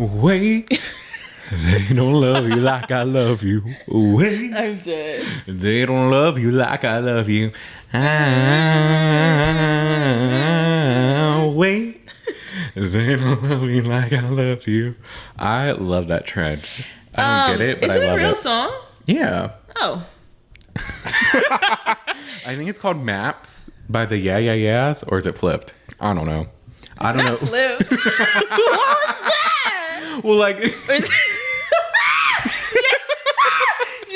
Wait. They don't love you like I love you. Wait. I'm dead. They don't love you like I love you. Wait. They don't love you like I love you. I love that trend. I don't get it, but I love it. Is it a real song? Yeah. Oh. I think it's called Maps by the Yeah Yeah Yeahs, or is it Flipped? I don't know. I don't know. Flipped. What was that? Well, like... You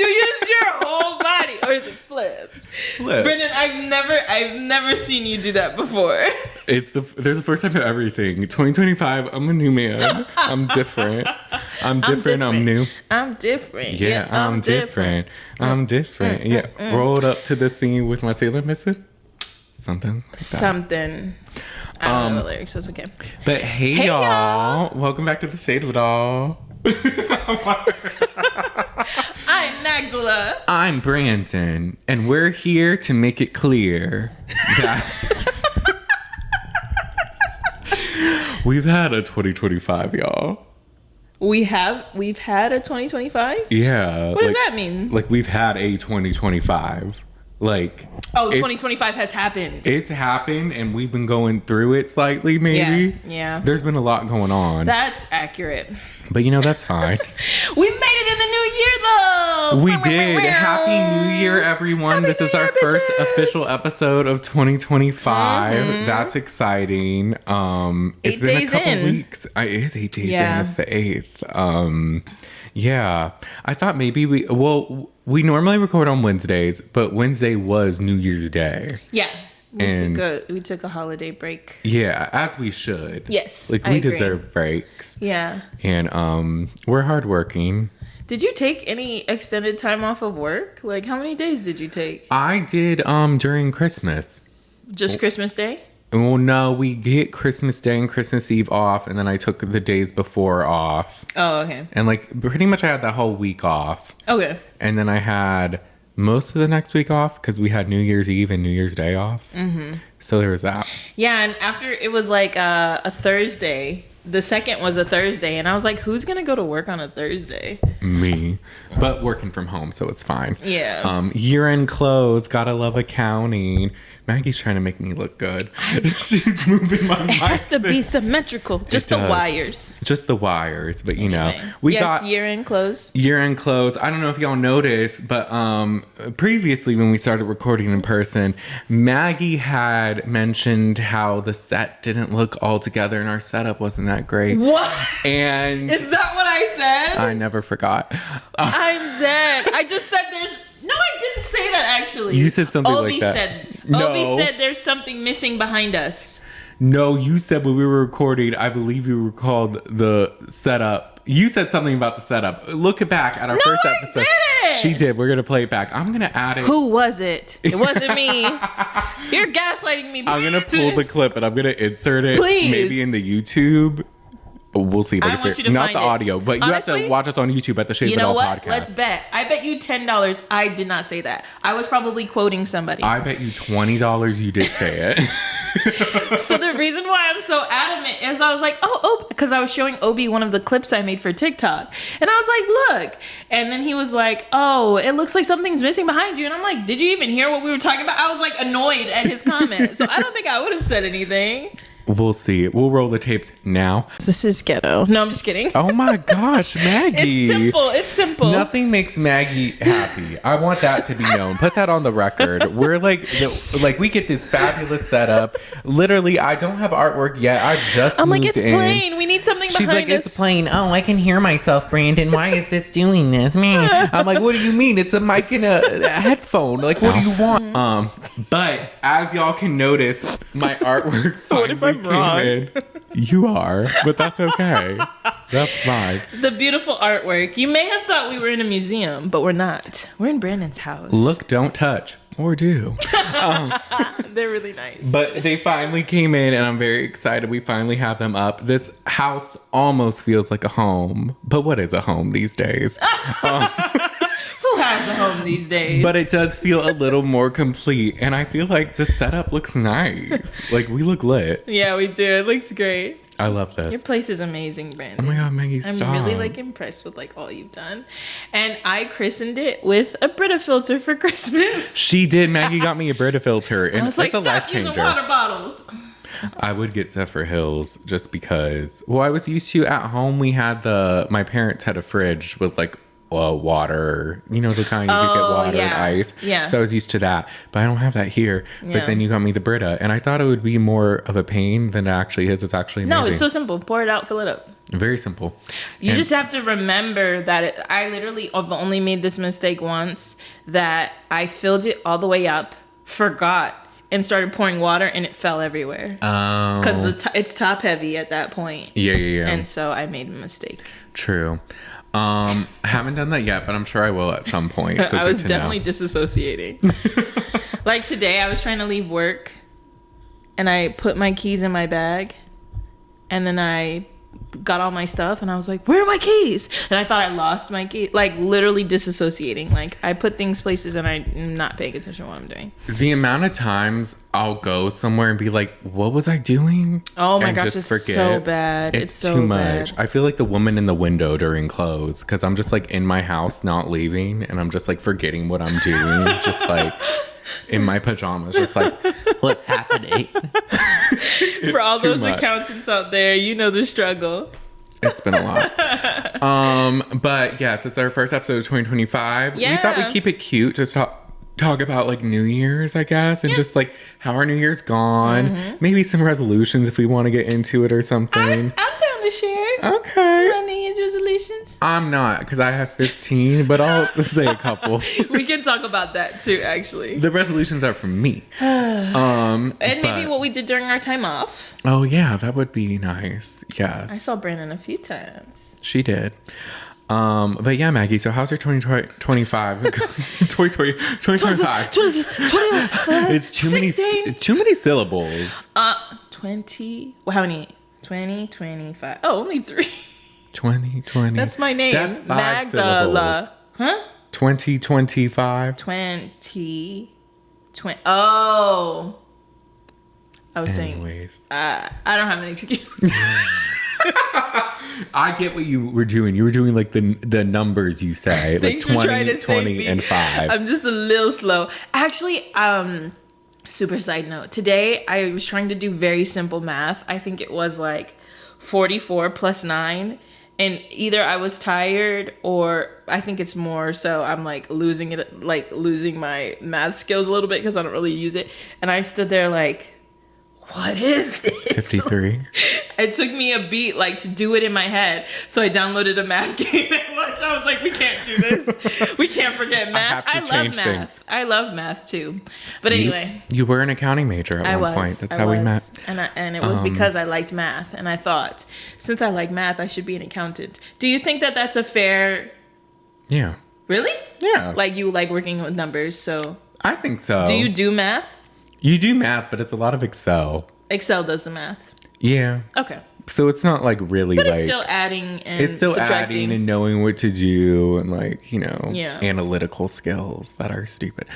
used your whole body, or is it flipped? Flipped. Brendan, I've never seen you do that before. There's a first time for everything. 2025, I'm a new man. I'm different. I'm new. I'm different. Yeah, I'm different. I'm different. Yeah. Rolled up to the scene with my sailor missing. Something like that. Something. I don't know the lyrics, so it's okay. But hey y'all. Welcome back to the Shade of It All. I'm Nagdala. I'm Brandon. And we're here to make it clear that we've had a 2025, y'all. We've had a 2025? Yeah. What does that mean? Like we've had a 2025. Like, 2025 has happened. It's happened, and we've been going through it slightly, maybe. Yeah. There's been a lot going on. That's accurate. But, that's fine. We made it in the new year, though. We did. Happy New Year, everyone. This is our first official episode of 2025. Mm-hmm. That's exciting. It's been a couple weeks. It is 8 days in. It's the 8th. Yeah. I thought maybe we normally record on Wednesdays, but Wednesday was New Year's Day. Yeah. We took a holiday break. Yeah, as we should. Yes. Like we deserve breaks. Yeah. And we're hardworking. Did you take any extended time off of work? Like how many days did you take? I did during Christmas. Just Christmas Day? Well, no, we get Christmas Day and Christmas Eve off, and then I took the days before off. Oh, okay. And like pretty much I had that whole week off. Okay. And then I had most of the next week off because we had New Year's Eve and New Year's Day off. Mm-hmm. So there was that. Yeah, and after it was like a Thursday. The second was a Thursday, and I was like, who's going to go to work on a Thursday? Me. But working from home, so it's fine. Yeah. Year-end close. Gotta love accounting. Maggie's trying to make me look good. She's moving my mic. It has to be symmetrical. Just the wires. Just the wires. But, we got... year-end close. Year-end close. I don't know if y'all noticed, but previously when we started recording in person, Maggie had mentioned how the set didn't look all together and our setup wasn't that great. What? And... Is that what I said? I never forgot. I'm dead. I just said there's... No, I didn't say that, actually. You said something like that. Obi said there's something missing behind us. No, you said when we were recording, I believe you recalled the setup. You said something about the setup. Look back at our first episode. I didn't. She did. We're going to play it back. I'm going to add it. Who was it? It wasn't me. You're gaslighting me. I'm going to pull the clip and I'm going to insert it. Please. Maybe in the YouTube. We'll see. I want you to not find the audio, but honestly, you have to watch us on YouTube at the Shade of It All podcast. Let's bet. I bet you $10 I did not say that. I was probably quoting somebody. I bet you $20 you did say it. So the reason why I'm so adamant is I was like, because I was showing Obi one of the clips I made for TikTok. And I was like, look. And then he was like, oh, it looks like something's missing behind you. And I'm like, did you even hear what we were talking about? I was like annoyed at his comment. So I don't think I would have said anything. We'll see. We'll roll the tapes now. This is ghetto. No, I'm just kidding. Oh my gosh, Maggie. It's simple. Nothing makes Maggie happy. I want that to be known. Put that on the record. We're like we get this fabulous setup. Literally, I don't have artwork yet. I just moved it's in. plain. We need something behind us. She's like, it's plain. Oh, I can hear myself, Brandon. Why is this doing this? Man. I'm like, what do you mean? It's a mic and a headphone. Like, what do you want? But as y'all can notice, my artwork finally came in. You are, but that's okay. That's fine. The beautiful artwork. You may have thought we were in a museum, but we're not. We're in Brandon's house. Look, don't touch. Or do. They're really nice. But they finally came in and I'm very excited. We finally have them up. This house almost feels like a home. But what is a home these days? Who has a home these days? But it does feel a little more complete. And I feel like the setup looks nice. Like we look lit. Yeah, we do. It looks great. I love this. Your place is amazing, Brandon. Oh my God, Maggie, stop. I'm really like impressed with like all you've done. And I christened it with a Brita filter for Christmas. She did. Maggie got me a Brita filter, and I was like, it's a life stop changer. using water bottles. I would get Zephyr Hills just because. Well, I was used to at home. We had my parents had a fridge with like water, you know, the kind you could get water and ice. Yeah. So I was used to that, but I don't have that here. Yeah. But then you got me the Brita, and I thought it would be more of a pain than it actually is. It's actually amazing. No, it's so simple. Pour it out, fill it up. Very simple. You just have to remember that I literally have only made this mistake once, that I filled it all the way up, forgot, and started pouring water, and it fell everywhere. Oh. Because it's top heavy at that point. Yeah. And so I made a mistake. True. Haven't done that yet, but I'm sure I will at some point. So I was definitely disassociating. Like today, I was trying to leave work, and I put my keys in my bag, and then I got all my stuff, and I was like, where are my keys? And I thought I lost my key. Like literally disassociating. Like I put things places and I'm not paying attention to what I'm doing. The amount of times I'll go somewhere and be like, what was I doing? Oh my gosh, it's so bad. It's so too much. bad. I feel like the woman in the window during close, because I'm just like in my house not leaving, and I'm just like forgetting what I'm doing. Just like in my pajamas, just like, what's happening? For all those accountants out there, you know the struggle. It's been a lot. But yes, it's our first episode of 2025. Yeah. We thought we'd keep it cute, just talk about like New Year's, I guess, and just like how our New Year's gone. Maybe some resolutions if we want to get into it or something. I'm down to share. Okay. My New Year's resolutions. I'm not, because I have 15, but I'll say a couple. We can talk about that too, actually. The resolutions are from me. And maybe what we did during our time off. Oh yeah, that would be nice. Yes. I saw Brandon a few times. She did. But yeah, Maggie, so how's your 2025? 2025. It's too many syllables. 20. Well, how many? 2025. Oh, only 3. 2020. That's my name. That's 5 Magdala. syllables. Huh? 2025. 20. Oh. I was Anyways. saying. I don't have an excuse. I get what you were doing. You were doing like the numbers you say, like 20 and 5. I'm just a little slow. Actually, super side note. Today, I was trying to do very simple math. I think it was like 44 plus 9. And either I was tired or I think it's more so I'm like losing my math skills a little bit because I don't really use it. And I stood there like, what is it? 53. It took me a beat like to do it in my head. So I downloaded a math game and watched. I was like, we can't do this. We can't forget math. I love math. Things. I love math too. But anyway. You were an accounting major at one point. That's how we met. And it was because I liked math. And I thought, since I like math, I should be an accountant. Do you think that that's a fair... Yeah. Really? Yeah. Like you like working with numbers, so... I think so. Do you do math? You do math, but it's a lot of Excel. Excel does the math. Yeah. Okay. So it's not like really but like... it's still adding and it's still subtracting. adding and knowing what to do and like, you know, Yeah. analytical skills that are stupid.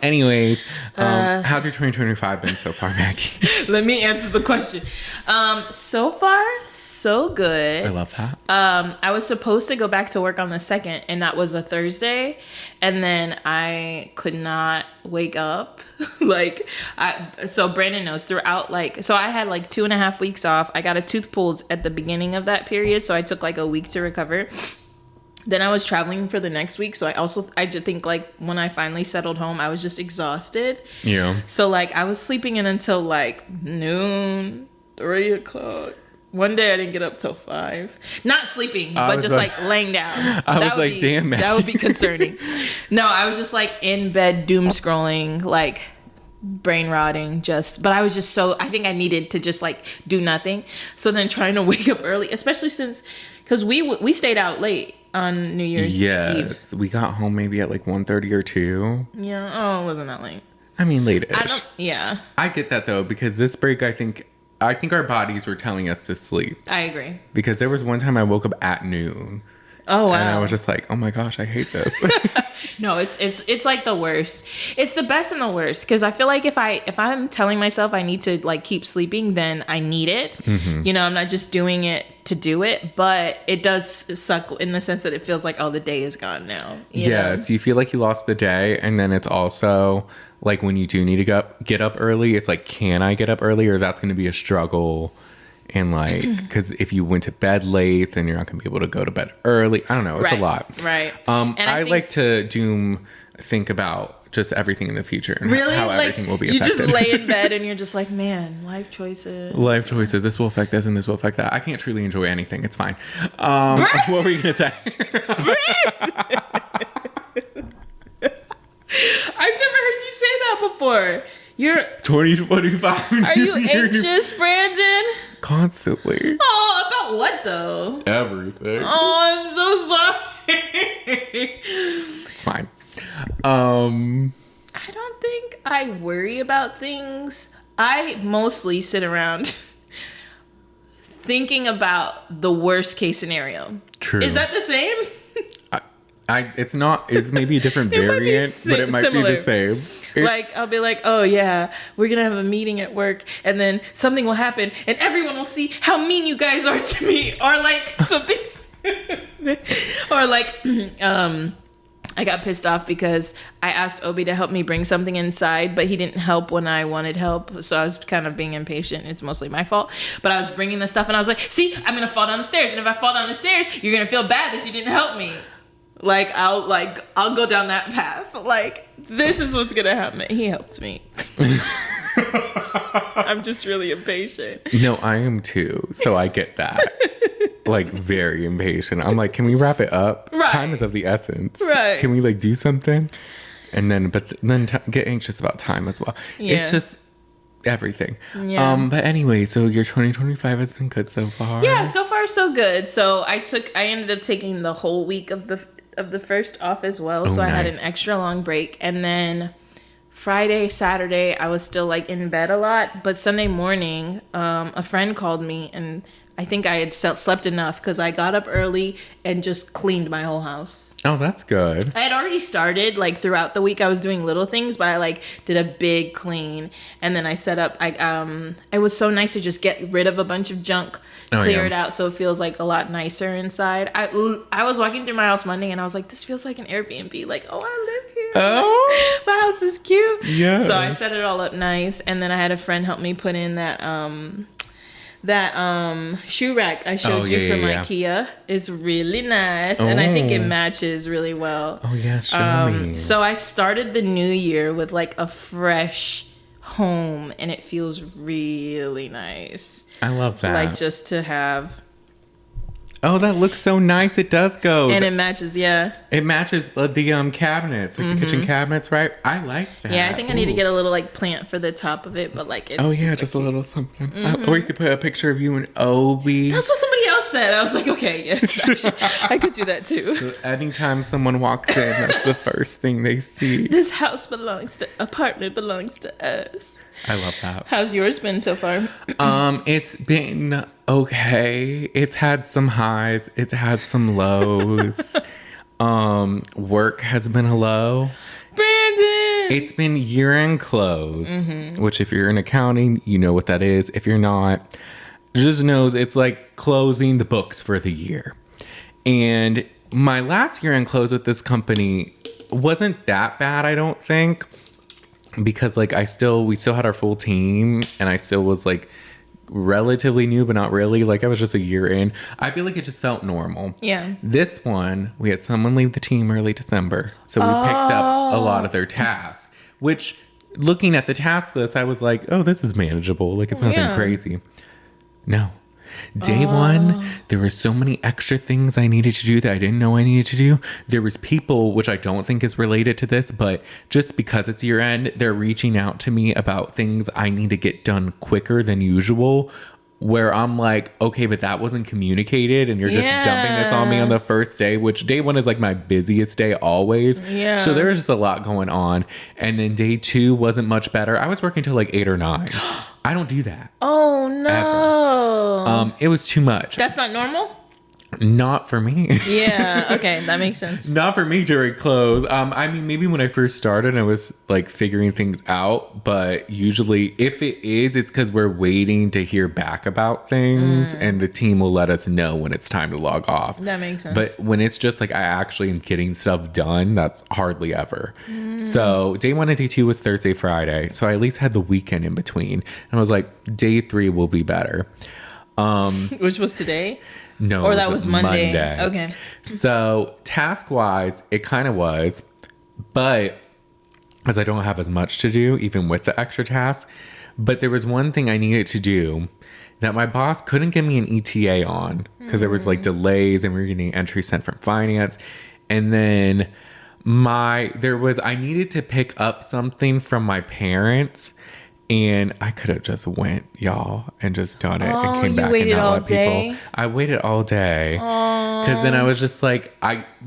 Anyways, how's your 2025 been so far, Maggie? Let me answer the question. So far, so good. I love that. I was supposed to go back to work on the 2nd, and that was a Thursday. And then I could not wake up. So Brandon knows throughout, so I had 2.5 weeks off. I got a tooth pulled at the beginning of that period. So I took a week to recover. Then I was traveling for the next week. So I just think when I finally settled home, I was just exhausted. Yeah. So I was sleeping in until noon, 3 o'clock. One day I didn't get up till 5. Not sleeping, but just laying down. I was like, damn, man. That would be concerning. No, I was just in bed doom scrolling, brain rotting, but I was just so, I think I needed to just do nothing. So then trying to wake up early, especially because we stayed out late on New Year's Eve. Yes, we got home maybe at 1:30 or 2. Yeah, oh, it wasn't that late. I mean, late-ish. Yeah. I get that though, because this break, I think our bodies were telling us to sleep. I agree. Because there was one time I woke up at noon Oh, wow. And I was just like, oh my gosh, I hate this. No, it's like the worst. It's the best and the worst, because I feel like if I'm telling myself I need to like keep sleeping, then I need it. You know, I'm not just doing it to do it, but it does suck in the sense that it feels like, oh, the day is gone now. Yes, you feel like you lost the day, and then it's also like when you do need to get up early, it's like, can I get up early, or that's going to be a struggle. And like, because if you went to bed late, then you're not going to be able to go to bed early. I don't know. It's a lot. Right. I like to think about just everything in the future and how everything will be affected. You just lay in bed and you're just like, man, life choices. Life choices. This will affect this and this will affect that. I can't truly enjoy anything. It's fine. What were you going to say? I've never heard you say that before. You're 2025. Are you anxious, Brandon? Constantly. Oh, about what though? Everything. Oh, I'm so sorry. It's fine. I don't think I worry about things. I mostly sit around thinking about the worst case scenario. True. Is that the same? It's not. It's maybe a different variant, but it might be the same. Like, I'll be like, oh yeah, we're gonna have a meeting at work, and then something will happen, and everyone will see how mean you guys are to me, or like something, or like, I got pissed off because I asked Obi to help me bring something inside, but he didn't help when I wanted help, so I was kind of being impatient. It's mostly my fault, but I was bringing the stuff, and I was like, see, I'm gonna fall down the stairs, and if I fall down the stairs, you're gonna feel bad that you didn't help me. I'll go down that path. Like, this is what's gonna happen. He helped me. I'm just really impatient. No, I am too. So I get that. Like, very impatient. I'm like, can we wrap it up? Right. Time is of the essence. Right. Can we like do something? And then, get anxious about time as well. Yeah. It's just everything. Yeah. But anyway, so your 2025 has been good so far. Yeah, so far so good. So I ended up taking the whole week of the first off as well. So I had an extra long break, and then Friday, Saturday, I was still like in bed a lot. But Sunday morning, a friend called me, and I think I had slept enough because I got up early and just cleaned my whole house. Oh, that's good. I had already started, like, throughout the week I was doing little things, but I like did a big clean, and then I set up. It was so nice to just get rid of a bunch of junk, clear it out, so it feels like a lot nicer inside. I was walking through my house Monday, and I was like, this feels like an Airbnb. Like, oh, I live here. Oh, my house is cute. Yeah. So I set it all up nice, and then I had a friend help me put in that shoe rack I showed you from IKEA is really nice, and I think it matches really well. Oh yes, show me. So I started the new year with like a fresh home, and it feels really nice. I love that. Like, just to have. Oh, that looks so nice. It does go. And it matches, yeah. It matches the cabinets, like the kitchen cabinets, right? I like that. Yeah, I think I need to get a little like plant for the top of it, but like it's. Oh yeah, just cute. A little something. Or you could put a picture of you and Obi. That's what somebody else said. I was like, okay, yes, actually, I could do that too. So anytime someone walks in, that's the first thing they see. This apartment belongs to us. I love that. How's yours been so far? It's been okay. It's had some highs. It's had some lows. Work has been a low. Brandon! It's been year-end close, which if you're in accounting, you know what that is. If you're not, just knows it's like closing the books for the year. And my last year-end close with this company wasn't that bad, I don't think. Because like we still had our full team, and I still was like relatively new, but not really. Like I was just a year in. I feel like it just felt normal. Yeah. This one, we had someone leave the team early December. So we picked up a lot of their tasks, which looking at the task list, I was like, oh, this is manageable. Like it's nothing crazy. No. Day one, there were so many extra things I needed to do that I didn't know I needed to do. There was people, which I don't think is related to this, but just because it's year end, they're reaching out to me about things I need to get done quicker than usual, where I'm like, okay, but that wasn't communicated, and you're just dumping this on me on the first day, which day one is like my busiest day always. Yeah. So there was just a lot going on. And then day two wasn't much better. I was working till like 8 or 9. I don't do that. Oh no. Ever. It was too much. That's not normal? Not for me. Yeah, okay, that makes sense. Not for me during close. I mean, maybe when I first started, I was like figuring things out. But usually, if it is, it's because we're waiting to hear back about things, and the team will let us know when it's time to log off. That makes sense. But when it's just like I actually am getting stuff done, that's hardly ever. So day 1 and day 2 was Thursday, Friday. So I at least had the weekend in between, and I was like, day 3 will be better. Which was today? No, or that was Monday. Okay. So task wise, it kind of was, but as I don't have as much to do, even with the extra tasks, but there was one thing I needed to do that my boss couldn't give me an ETA on because there was like delays and we were getting entries sent from finance. And then I needed to pick up something from my parents. And I could have just went, y'all, and just done it and came back and not let people. I waited all day. Because then I was just like,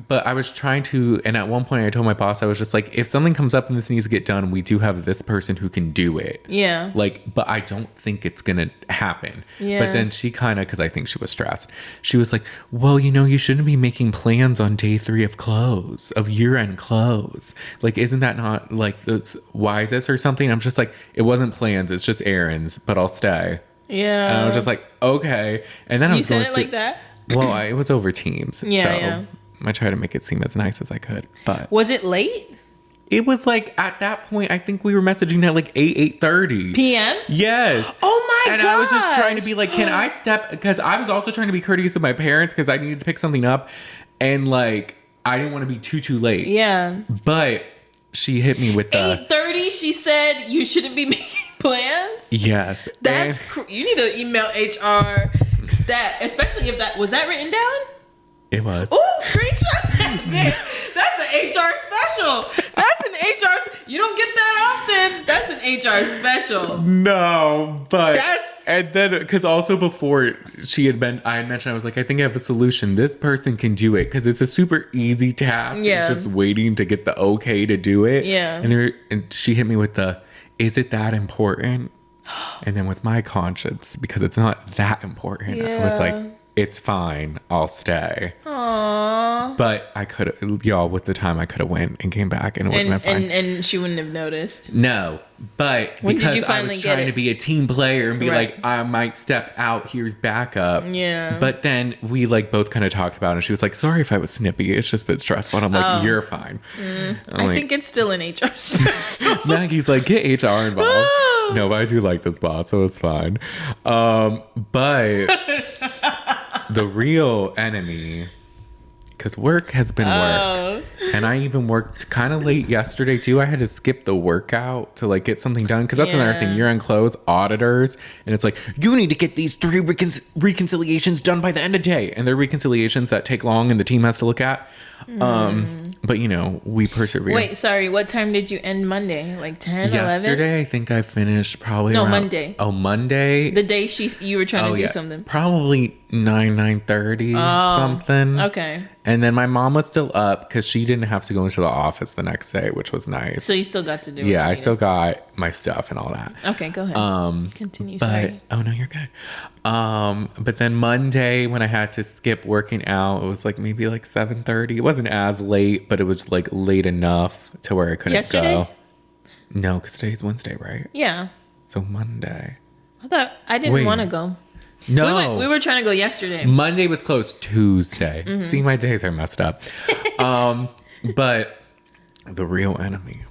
but I was trying to, and at one point I told my boss, I was just like, if something comes up and this needs to get done, we do have this person who can do it. Yeah. Like, but I don't think it's going to happen. Yeah. But then she kind of, because I think she was stressed, she was like, well, you shouldn't be making plans on day 3 of close, of year-end close. Like, isn't that not like the wisest or something? I'm just like, it wasn't plans, it's just errands, but I'll stay. Yeah. And I was just like, okay. And then I was said it like that? Well, it was over Teams. Yeah, so yeah. I tried to make it seem as nice as I could. But was it late? It was like at that point, I think we were messaging at like 8:30 p.m. Yes. Oh my god! And I was just trying to be like, can I step? Because I was also trying to be courteous to my parents because I needed to pick something up, and like I didn't want to be too late. Yeah. But she hit me with the 8:30. She said you shouldn't be making plans. Yes. That's you need to email HR stat, especially if that was that written down. It was. Ooh, screenshot. That's an HR special. That's an HR. You don't get that often. That's an HR special. No, but and then because also before I had mentioned, I was like, I think I have a solution. This person can do it because it's a super easy task. Yeah. It's just waiting to get the okay to do it. Yeah. And she hit me with the, is it that important? And then with my conscience, because it's not that important, I was like, it's fine, I'll stay. Aww. But I could have, y'all, with the time I could have went and came back and it would have been fine. And she wouldn't have noticed. No, but when because did you finally I was trying to be a team player and be like, I might step out, here's backup. Yeah. But then we like both kind of talked about it and she was like, sorry if I was snippy, it's just a bit stressful. And I'm like, you're fine. I think it's still an HR special. Maggie's like, get HR involved. No, but I do like this boss, so it's fine. But the real enemy, because work has been work, and I even worked kind of late yesterday too. I had to skip the workout to like get something done, because that's another thing. You're on close, auditors, and it's like, you need to get these 3 reconciliations done by the end of the day, and they're reconciliations that take long and the team has to look at. But we persevere. Wait, sorry, what time did you end Monday? Like 10, 11? Yesterday, I think I finished probably around... Monday. Oh, Monday? The day you were trying to do something. Probably 9:30, something. Okay. And then my mom was still up because she didn't have to go into the office the next day, which was nice. So you still got to do Yeah, I still got my stuff and all that. Okay, go ahead. Continue, But, sorry. oh, no, you're good. But then Monday, when I had to skip working out, it was like maybe like 7:30. It wasn't as late, but it was like late enough to where I couldn't go. No, because today's Wednesday, right? Yeah. So Monday. I didn't want to go. No. We were trying to go yesterday. Monday was closed. Tuesday. Mm-hmm. See, my days are messed up. But the real enemy.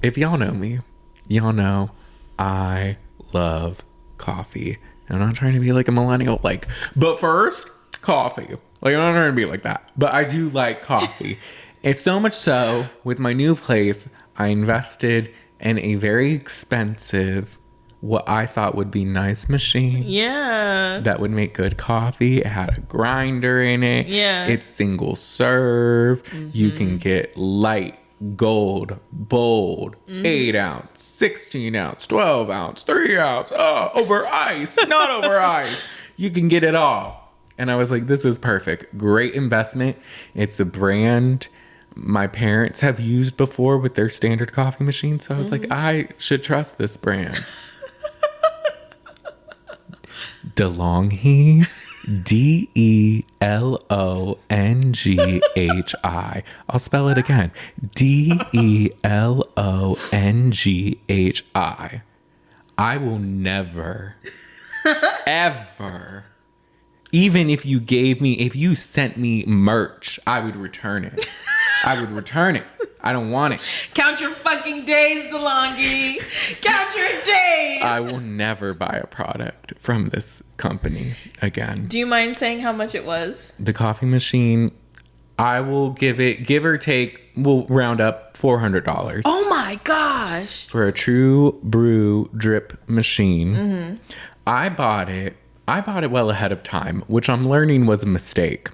If y'all know me, y'all know I love coffee. And I'm not trying to be like a millennial, like, but first, coffee. Like, I'm not trying to be like that. But I do like coffee. It's so much so, with my new place, I invested in a very expensive, what I thought would be nice machine. Yeah. That would make good coffee. It had a grinder in it. Yeah. It's single serve. Mm-hmm. You can get light, gold, bold, 8 ounce, 16 ounce, 12 ounce, 3 ounce, over ice, not over ice. You can get it all. And I was like, this is perfect. Great investment. It's a brand my parents have used before with their standard coffee machine. So I was like, I should trust this brand. Delonghi. Delonghi. I'll spell it again. Delonghi. I will never, ever, even if you sent me merch, I would return it. I would return it. I don't want it. Count your fucking days, Delonghi. Count your days. I will never buy a product from this company again. Do you mind saying how much it was? The coffee machine, I will give or take, we'll round up $400. Oh my gosh. For a true brew drip machine. Mm-hmm. I bought it well ahead of time, which I'm learning was a mistake.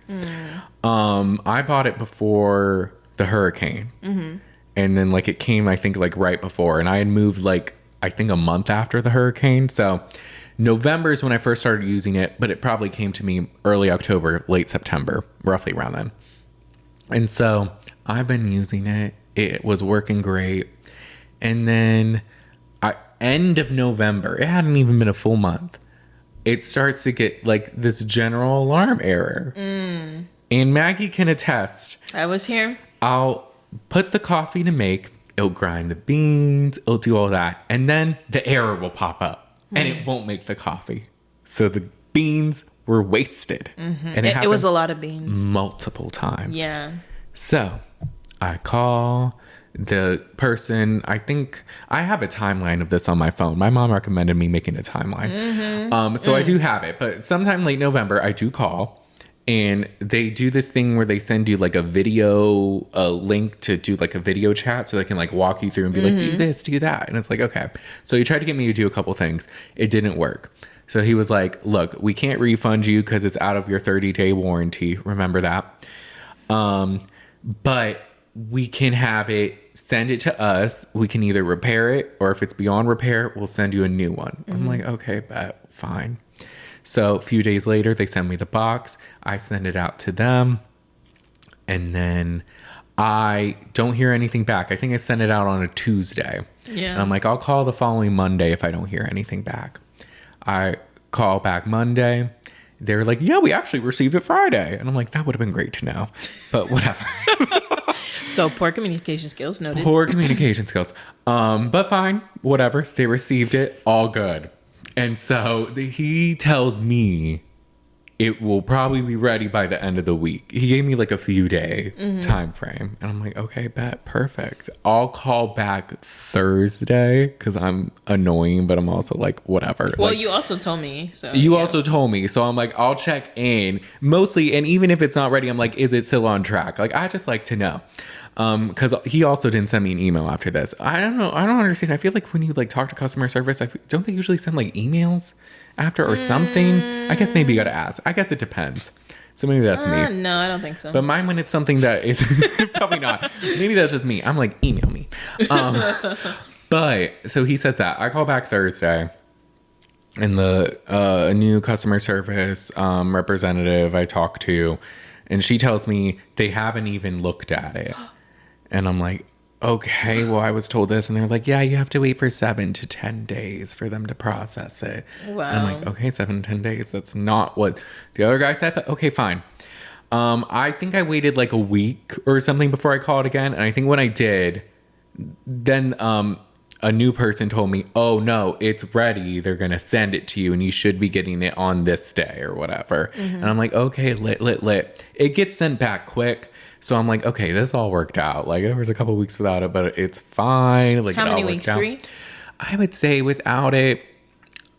I bought it before the hurricane. Mm-hmm. And then like it came, I think like right before, and I had moved like, I think a month after the hurricane. So November is when I first started using it, but it probably came to me early October, late September, roughly around then. And so I've been using it. It was working great. And then end of November, it hadn't even been a full month, it starts to get like this general alarm error. And Maggie can attest. I was here. I'll put the coffee to make, it'll grind the beans, it'll do all that. And then the error will pop up and it won't make the coffee. So the beans were wasted. Mm-hmm. And it was a lot of beans. Multiple times. Yeah. So I call the person. I think I have a timeline of this on my phone. My mom recommended me making a timeline. Mm-hmm. So I do have it. But sometime late November, I do call. And they do this thing where they send you like a video, a link to do like a video chat so they can like walk you through and be like, do this, do that. And it's like, okay. So he tried to get me to do a couple things. It didn't work. So he was like, look, we can't refund you because it's out of your 30-day warranty. Remember that? But we can have it, send it to us. We can either repair it, or if it's beyond repair, we'll send you a new one. I'm like, okay, but fine. So a few days later, they send me the box. I send it out to them. And then I don't hear anything back. I think I sent it out on a Tuesday. Yeah. And I'm like, I'll call the following Monday if I don't hear anything back. I call back Monday. They're like, yeah, we actually received it Friday. And I'm like, that would have been great to know. But whatever. So poor communication skills, noted. Poor communication skills. But fine. Whatever. They received it. All good. And so he tells me it will probably be ready by the end of the week. He gave me like a few day time frame. And I'm like, okay, bet, perfect. I'll call back Thursday because I'm annoying, but I'm also like, whatever. Well, like, you also told me. So you also told me. So I'm like, I'll check in mostly. And even if it's not ready, I'm like, is it still on track? Like, I just like to know. Because he also didn't send me an email after this. I don't know. I don't understand. I feel like when you like talk to customer service, don't they usually send like emails after or something? I guess maybe you got to ask. I guess it depends. So maybe that's me. No, I don't think so. But mine, when it's something that it's probably not. Maybe that's just me. I'm like, email me. But so he says that. I call back Thursday. And the new customer service representative I talk to, and she tells me they haven't even looked at it. And I'm like, okay, well, I was told this. And they're like, yeah, you have to wait for 7 to 10 days for them to process it. Wow. And I'm like, okay, 7 to 10 days. That's not what the other guy said, but okay, fine. I think I waited like a week or something before I called again. And I think when I did, then a new person told me, oh, no, it's ready. They're going to send it to you and you should be getting it on this day or whatever. And I'm like, okay, lit. It gets sent back quick. So I'm like, okay, this all worked out. Like there was a couple weeks without it, but it's fine. Like how many weeks? 3? I would say without it,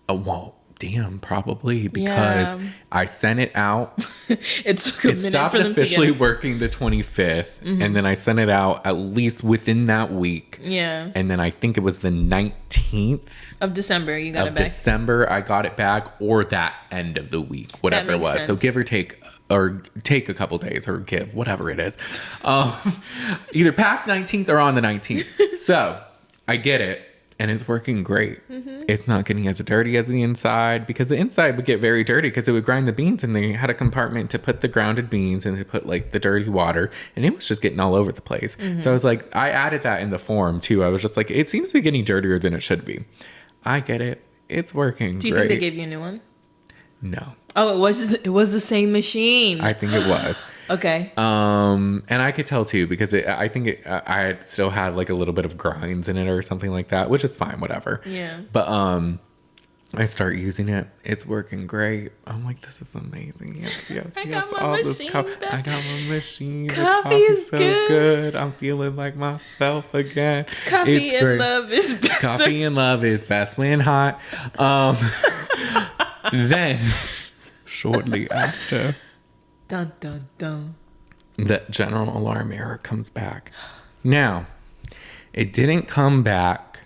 well, damn, probably because I sent it out. It took a minute stopped for them officially to get it. working the 25th, and then I sent it out at least within that week. Yeah. And then I think it was the 19th of December you got it back. December I got it back, or that end of the week, whatever it was. Sense. So give or take. Or take a couple days, or give, whatever it is. Either past 19th or on the 19th. So I get it, and it's working great. It's not getting as dirty as the inside, because the inside would get very dirty because it would grind the beans, and they had a compartment to put the grounded beans and to put like the dirty water, and it was just getting all over the place. So I was like, I added that in the form too. I was just like, it seems to be getting dirtier than it should be. I get it. It's working. Do you think they gave you a new one? No. Oh, it was the same machine. I think it was. Okay. And I could tell too because I had still had like a little bit of grinds in it or something like that, which is fine, whatever. Yeah. But I start using it. It's working great. I'm like, this is amazing. Yes. I got my machine back. I got my machine. Coffee is so good. I'm feeling like myself again. Coffee and love is best. Coffee and love is best when hot. Then, shortly after, dun dun dun, the general alarm error comes back. Now, it didn't come back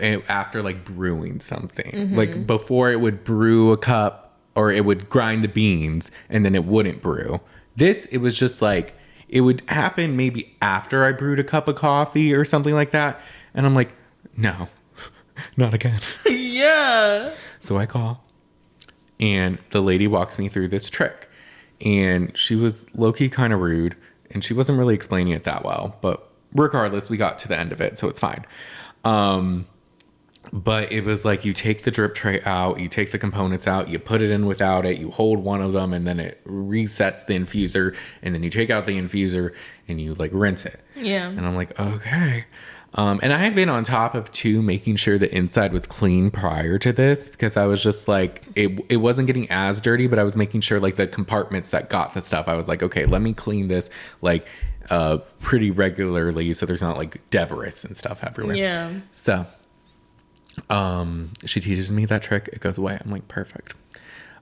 after like brewing something. Mm-hmm. Like before, it would brew a cup or it would grind the beans and then it wouldn't brew. It was just like it would happen maybe after I brewed a cup of coffee or something like that. And I'm like, no, not again. Yeah. So I call and the lady walks me through this trick. And she was low-key kind of rude and she wasn't really explaining it that well. But regardless, we got to the end of it, so it's fine. But it was like you take the drip tray out, you take the components out, you put it in without it, you hold one of them, and then it resets the infuser, and then you take out the infuser and you like rinse it. Yeah. And I'm like, okay. And I had been on top of too, making sure the inside was clean prior to this because I was just like, it wasn't getting as dirty, but I was making sure like the compartments that got the stuff, I was like, okay, let me clean this like pretty regularly so there's not like debris and stuff everywhere. Yeah. So she teaches me that trick. It goes away. I'm like, perfect.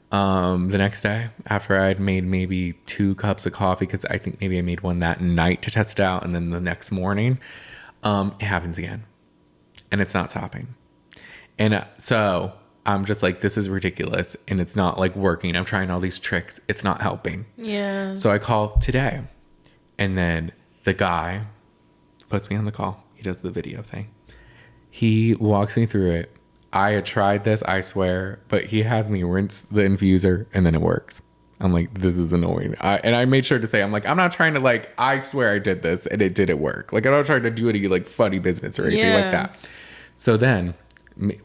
The next day after I'd made maybe 2 cups of coffee, because I think maybe I made one that night to test it out, and then the next morning it happens again and it's not stopping. And so I'm just like, this is ridiculous and it's not like working. I'm trying all these tricks. It's not helping. Yeah. So I call today and then the guy puts me on the call. He does the video thing. He walks me through it. I had tried this, I swear, but he has me rinse the infuser and then it works. I'm like, this is annoying. And I made sure to say, I'm like, I'm not trying to like, I swear I did this and it didn't work. Like, I'm not trying to do any like funny business or anything like that. So then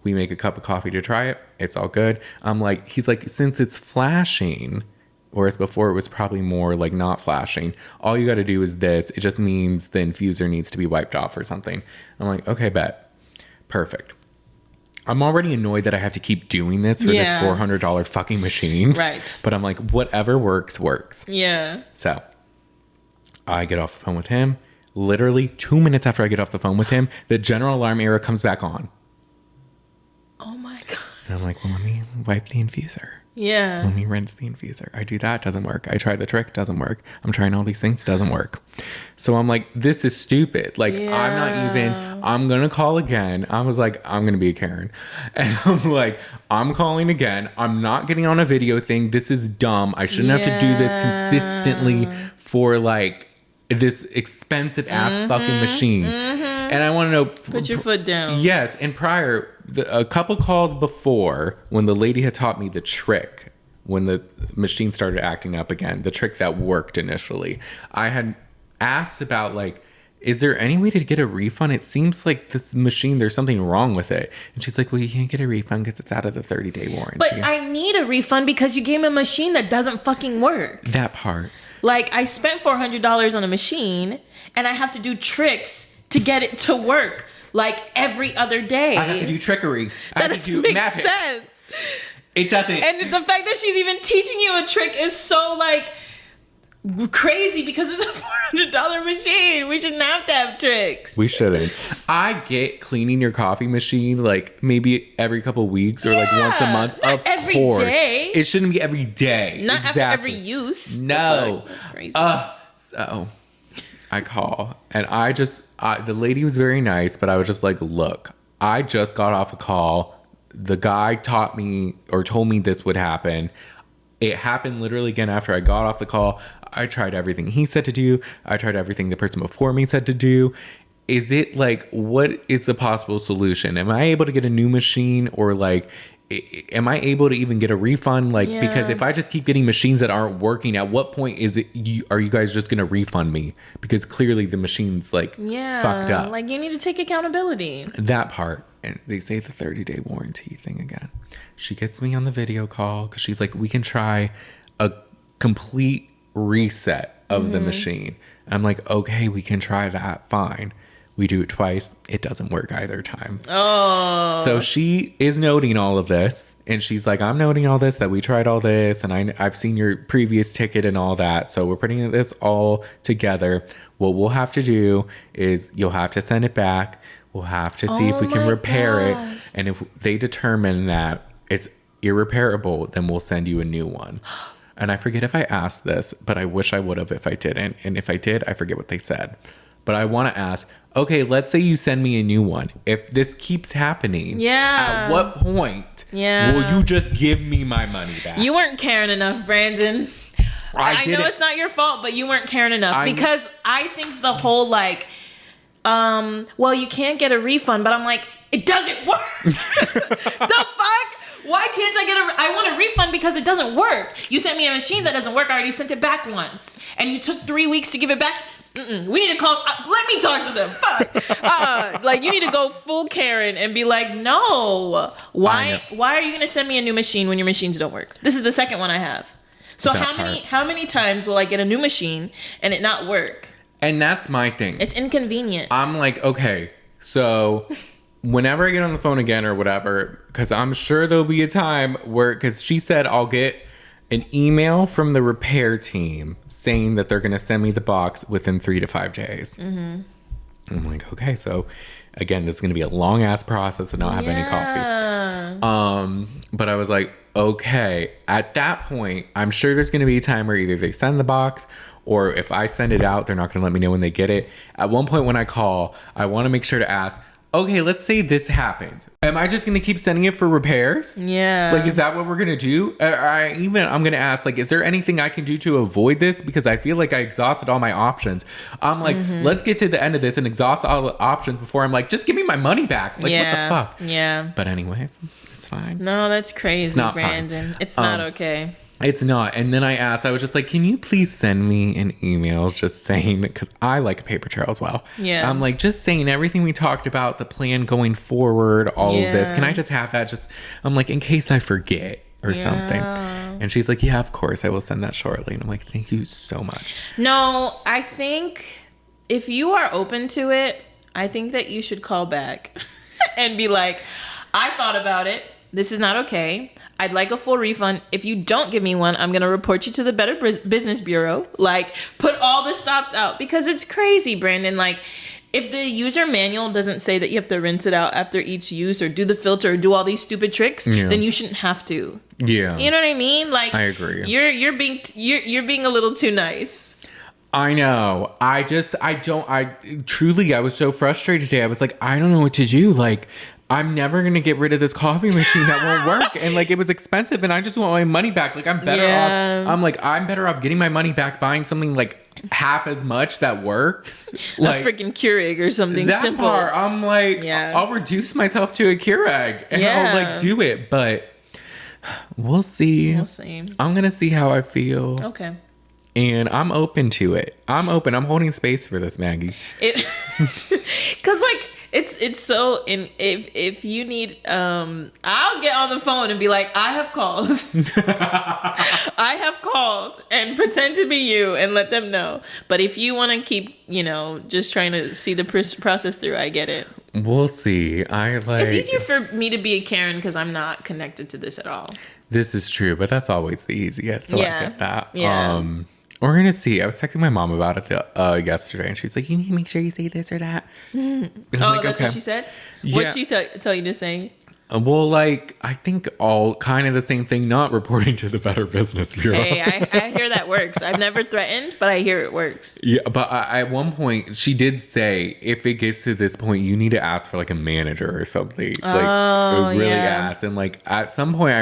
we make a cup of coffee to try it. It's all good. I'm like, he's like, since it's flashing, whereas before it was probably more like not flashing, all you got to do is this. It just means the infuser needs to be wiped off or something. I'm like, okay, bet. Perfect. I'm already annoyed that I have to keep doing this for this $400 fucking machine. Right. But I'm like, whatever works. Yeah. So I get off the phone with him. Literally 2 minutes after I get off the phone with him, the general alarm error comes back on. Oh my God. And I'm like, well, let me wipe the infuser. Yeah. Let me rinse the infuser. I do that, doesn't work. I try the trick, doesn't work. I'm trying all these things, doesn't work. So I'm like, this is stupid. Like, I'm going to call again. I was like, I'm going to be a Karen. And I'm like, I'm calling again. I'm not getting on a video thing. This is dumb. I shouldn't have to do this consistently for like this expensive ass fucking machine. And I want to know. Put your foot down. Yes. And prior, a couple calls before, when the lady had taught me the trick, when the machine started acting up again, the trick that worked initially, I had asked about like, is there any way to get a refund? It seems like this machine, there's something wrong with it. And she's like, well, you can't get a refund because it's out of the 30-day warranty. But I need a refund because you gave me a machine that doesn't fucking work. That part. Like, I spent $400 on a machine and I have to do tricks to get it to work like every other day. I have to do trickery. That doesn't make sense. It doesn't. And the fact that she's even teaching you a trick is so like crazy because it's a $400 machine. We shouldn't have to have tricks. We shouldn't. I get cleaning your coffee machine like maybe every couple weeks or like once a month. Not every day. It shouldn't be every day. Not after every use. No. That's crazy. So I call and the lady was very nice, but I was just like, look, I just got off a call. The guy taught me or told me this would happen. It happened literally again after I got off the call. I tried everything he said to do. I tried everything the person before me said to do. Is it like, what is the possible solution? Am I able to get a new machine or like, am I able to even get a refund? Like, because if I just keep getting machines that aren't working, at what point is it, are you guys just going to refund me? Because clearly the machine's like fucked up. Like you need to take accountability. That part. and they say the 30-day warranty thing again. She gets me on the video call because she's like, we can try a complete reset of the machine. I'm like, okay, we can try that. Fine. We do it twice. It doesn't work either time. Oh. So she is noting all of this. And she's like, I'm noting all this, that we tried all this. And I've seen your previous ticket and all that. So we're putting this all together. What we'll have to do is you'll have to send it back. We'll have to see if we can repair it. And if they determine that it's irreparable, then we'll send you a new one. And I forget if I asked this, but I wish I would have if I didn't. And if I did, I forget what they said. But I want to ask, okay, let's say you send me a new one. If this keeps happening, at what point will you just give me my money back? You weren't caring enough, Brandon. I know it's not your fault, but you weren't caring enough. Because I think the whole like, well, you can't get a refund, but I'm like, it doesn't work. The fuck? Why can't I want a refund because it doesn't work? You sent me a machine that doesn't work. I already sent it back once. And you took 3 weeks to give it back. We need to call. Let me talk to them. Fuck. Like, you need to go full Karen and be like, no. Why are you going to send me a new machine when your machines don't work? This is the second one I have. So how many times will I get a new machine and it not work? And that's my thing. It's inconvenient. I'm like, okay, so whenever I get on the phone again or whatever, because I'm sure there'll be a time where, because she said I'll get an email from the repair team saying that they're going to send me the box within 3 to 5 days. Mm-hmm. I'm like, okay, so again, this is going to be a long ass process and not have any coffee. But I was like, okay, at that point, I'm sure there's going to be a time where either they send the box or if I send it out, they're not going to let me know when they get it. At one point when I call, I want to make sure to ask, okay, let's say this happens. Am I just going to keep sending it for repairs? Yeah. Like, is that what we're going to do? I'm going to ask, like, is there anything I can do to avoid this? Because I feel like I exhausted all my options. I'm like, let's get to the end of this and exhaust all the options before I'm like, just give me my money back. Like, what the fuck? Yeah. But anyway, it's fine. No, that's crazy, it's not Brandon. Fine. It's not okay. It's not. And then I asked, I was just like, can you please send me an email just saying, because I like a paper trail as well. Yeah. I'm like, just saying everything we talked about, the plan going forward, all of this. Can I just have that? I'm like, in case I forget or something. And she's like, yeah, of course. I will send that shortly. And I'm like, thank you so much. No, I think if you are open to it, I think that you should call back and be like, I thought about it. This is not okay. I'd like a full refund. If you don't give me one, I'm going to report you to the Better Business Bureau. Like, put all the stops out because it's crazy, Brandon. Like, if the user manual doesn't say that you have to rinse it out after each use or do the filter or do all these stupid tricks, then you shouldn't have to. Yeah. You know what I mean? Like, I agree. You're being a little too nice. I know. I was so frustrated today. I was like, I don't know what to do. Like, I'm never going to get rid of this coffee machine that won't work. And like, it was expensive and I just want my money back. Like, I'm better off getting my money back, buying something like half as much that works. Like a freaking Keurig or something that simple. Part, I'm like, I'll reduce myself to a Keurig and I'll like do it. But we'll see. I'm going to see how I feel. Okay. And I'm open to it. I'm holding space for this, Maggie. Cause like, it's so if you need I'll get on the phone and be like, I have called and pretend to be you and let them know. But if you want to keep just trying to see the process through, I get it. We'll see. It's easier for me to be a Karen because I'm not connected to this at all. This is true, but that's always the easiest, so I get that. We're gonna see. I was texting my mom about it yesterday, and she was like, "You need to make sure you say this or that." That's what she said. Yeah. What did she tell you to say? Well, like, I think all kind of the same thing, not reporting to the Better Business Bureau. Hey, I hear that works. I've never threatened, but I hear it works. Yeah, but at one point, she did say, if it gets to this point, you need to ask for, like, a manager or something. Like, really ask. And, like, at some point,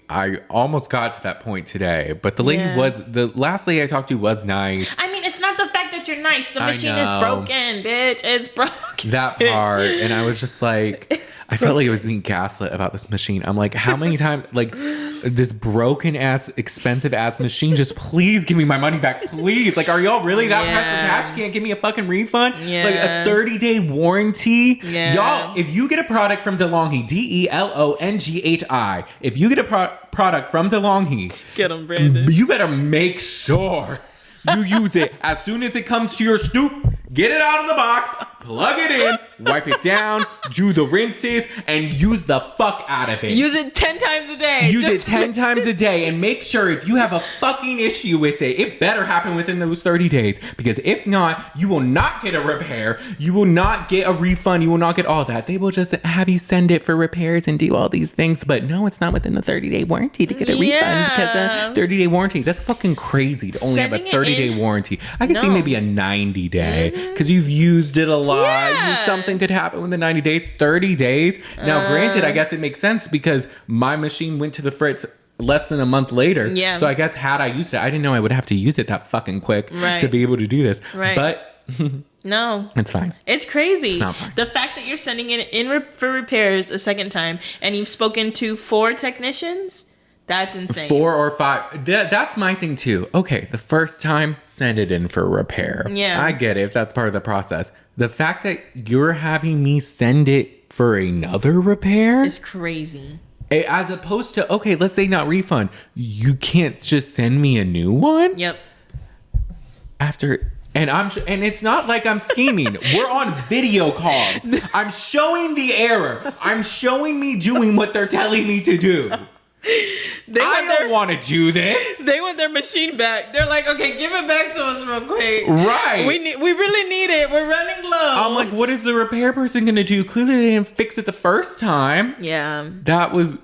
I almost got to that point today. But the lady the last lady I talked to was nice. I mean, it's not the fact that that you're nice. The machine is broken, bitch. It's broken. That part. And I was just like, I felt like I was being gaslit about this machine. I'm like, how many times, like, this broken ass, expensive ass machine, just please give me my money back, please. Like, are y'all really that pressed for cash? You can't give me a fucking refund? Yeah. Like a 30-day warranty? Yeah. Y'all, if you get a product from Delonghi, Delonghi, if you get a product from Delonghi, get them, Brandon. You better make sure you use it as soon as it comes to your stoop. Get it out of the box, plug it in, wipe it down, do the rinses, and use the fuck out of it. Use it 10 times a day. Use it 10 times a day, and make sure if you have a fucking issue with it, it better happen within those 30 days. Because if not, you will not get a repair. You will not get a refund. You will not get all that. They will just have you send it for repairs and do all these things. But no, it's not within the 30-day warranty to get a refund because a 30-day warranty. That's fucking crazy to only have a 30-day warranty. I can see maybe a 90-day. Because you've used it a lot. Yeah. Something could happen within 90 days, 30 days. Now, granted, I guess it makes sense because my machine went to the fritz less than a month later. Yeah. So I guess had I used it, I didn't know I would have to use it that fucking quick to be able to do this. Right. But no, it's fine. It's crazy. It's not fine. The fact that you're sending it in for repairs a second time and you've spoken to 4 technicians. That's insane. 4 or 5. That's my thing too. Okay, the first time, send it in for repair. Yeah. I get it if that's part of the process. The fact that you're having me send it for another repair is crazy. As opposed to, okay, let's say not refund. You can't just send me a new one? Yep. And it's not like I'm scheming. We're on video calls. I'm showing the error. I'm showing me doing what they're telling me to do. I don't want to do this. They want their machine back. They're like, okay, give it back to us real quick. Right. We really need it. We're running low. I'm like, what is the repair person going to do? Clearly they didn't fix it the first time. Yeah. That was...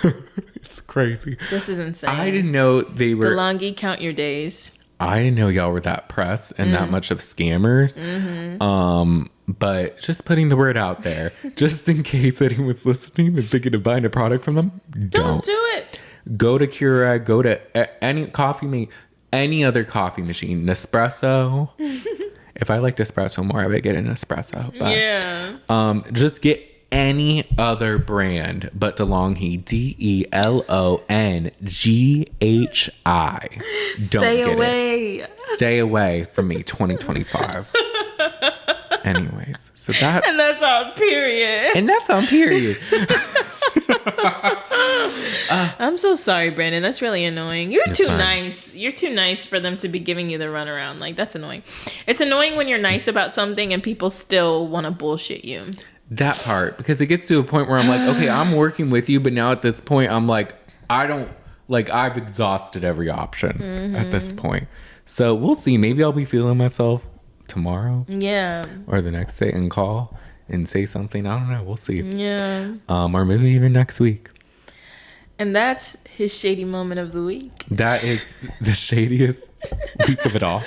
It's crazy. This is insane. I didn't know they were... Delonghi, count your days. I didn't know y'all were that pressed and that much of scammers. Mm-hmm. But just putting the word out there, just in case anyone's listening and thinking of buying a product from them, don't do it. Go to Keurig, go to any other coffee machine, Nespresso. If I liked espresso more, I would get an espresso. But, yeah. Just get any other brand but DeLonghi, DELONGHI. Don't Stay get away. it. Stay away from me, 2025. Anyways, so that's... And that's on period. And that's on period. I'm so sorry, Brandon. That's really annoying. You're too nice. You're too nice for them to be giving you the runaround. Like, that's annoying. It's annoying when you're nice about something and people still want to bullshit you. That part, because it gets to a point where I'm like, okay, I'm working with you, but now at this point, I'm like, I've exhausted every option at this point. So we'll see. Maybe I'll be feeling myself tomorrow. Yeah. Or the next day and call and say something. I don't know. We'll see. Yeah. Or maybe even next week. And that's his shady moment of the week. That is the shadiest week of it all.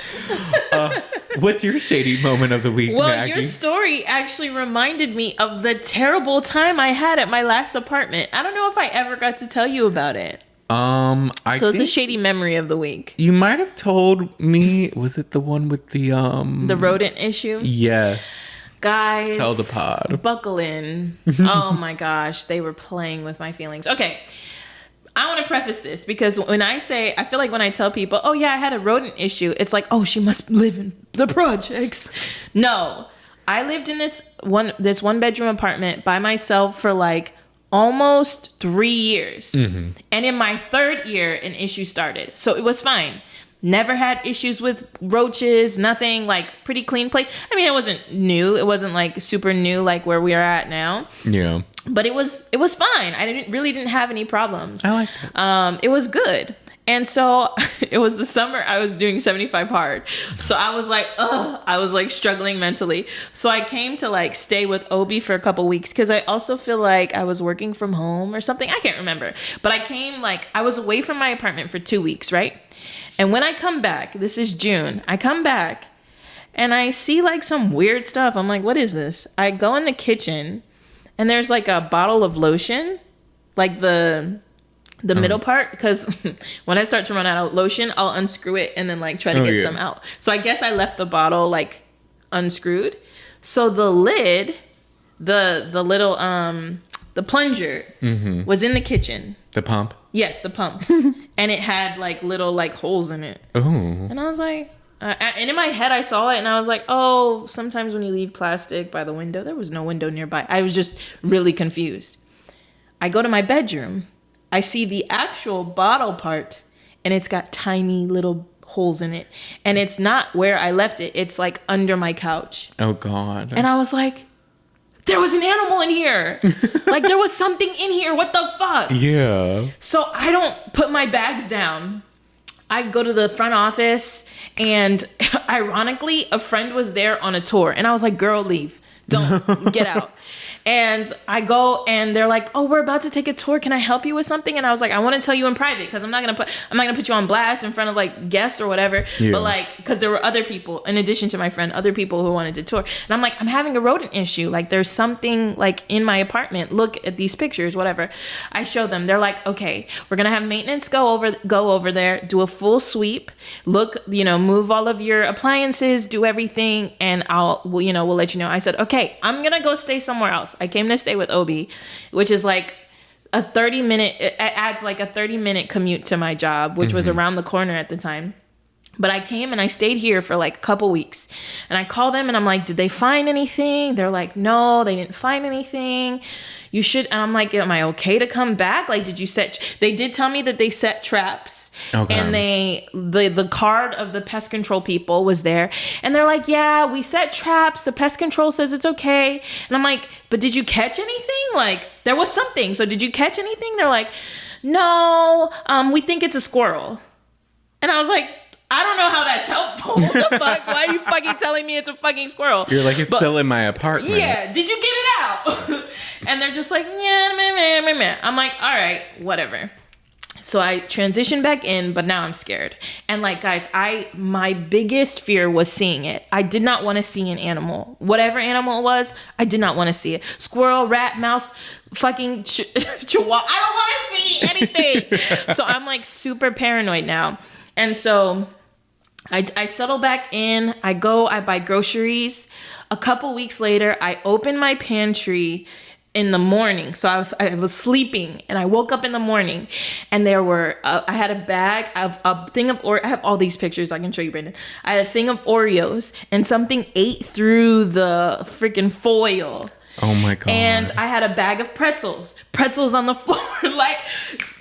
What's your shady moment of the week, Well, Maggie? your story actually reminded me of the terrible time I had at my last apartment. I don't know if I ever got to tell you about it. So it's a shady memory of the week. You might have told me. Was it the one with the rodent issue? Yes. Guys, tell the pod. Buckle in. Oh my gosh, they were playing with my feelings. Okay. I want to preface this because I feel like when I tell people, oh yeah, I had a rodent issue, it's like, oh, she must live in the projects. No, I lived in this one bedroom apartment by myself for like almost 3 years. Mm-hmm. And in my 3rd year, an issue started. So it was fine. Never had issues with roaches, nothing, like pretty clean place. I mean, it wasn't new. It wasn't like super new, like where we are at now. Yeah. But it was fine. I didn't have any problems. I liked it. It was good. And so it was the summer I was doing 75 hard. So I was like, I was like struggling mentally. So I came to like stay with Obi for a couple weeks because I also feel like I was working from home or something. I can't remember. But I was away from my apartment for 2 weeks, right? And when I come back, this is June, I come back and I see like some weird stuff. I'm like, what is this? I go in the kitchen and there's like a bottle of lotion, like the the middle part, because when I start to run out of lotion, I'll unscrew it and then like try to get some out. So I guess I left the bottle like unscrewed. So the lid, the little the plunger was in the kitchen. The pump? Yes, the pump. And it had like little like holes in it. Oh. And I was like, and in my head I saw it and I was like, oh, sometimes when you leave plastic by the window, there was no window nearby. I was just really confused. I go to my bedroom. I see the actual bottle part and it's got tiny little holes in it. And it's not where I left it. It's like under my couch. Oh, God. And I was like, there was an animal in here. Like there was something in here. What the fuck? Yeah. So I don't put my bags down. I go to the front office and ironically, a friend was there on a tour. And I was like, girl, leave. Don't get out. And I go and they're like, oh, we're about to take a tour. Can I help you with something? And I was like, I want to tell you in private because I'm not gonna put you on blast in front of like guests or whatever. Yeah. But like, because there were other people in addition to my friend, other people who wanted to tour. And I'm like, I'm having a rodent issue. Like there's something like in my apartment. Look at these pictures, whatever. I show them. They're like, okay, we're gonna have maintenance go over there, do a full sweep, look, move all of your appliances, do everything, and we'll let you know. I said, okay, I'm gonna go stay somewhere else. I came to stay with Obi, which is like it adds like a 30-minute commute to my job, which was around the corner at the time. But I came and I stayed here for like a couple weeks and I call them and I'm like, did they find anything? They're like, no, they didn't find anything. You should. And I'm like, am I okay to come back? Like, they did tell me that they set traps. Okay. And the card of the pest control people was there. And they're like, yeah, we set traps. The pest control says it's okay. And I'm like, but did you catch anything? Like there was something. So did you catch anything? They're like, no, we think it's a squirrel. And I was like, I don't know how that's helpful. What the fuck? Why are you fucking telling me it's a fucking squirrel? You're like, it's still in my apartment. Yeah. Did you get it out? And they're just like, yeah, meh. I'm like, all right, whatever. So I transitioned back in, but now I'm scared. And like, guys, my biggest fear was seeing it. I did not want to see an animal. Whatever animal it was, I did not want to see it. Squirrel, rat, mouse, fucking chihuahua. I don't want to see anything. So I'm like super paranoid now. And so I settle back in, I buy groceries. A couple weeks later, I open my pantry in the morning. So I was sleeping and I woke up in the morning and there were, I had a bag of a thing of I have all these pictures I can show you, Brandon. I had a thing of Oreos and something ate through the freaking foil. Oh my God. And I had a bag of pretzels on the floor. Like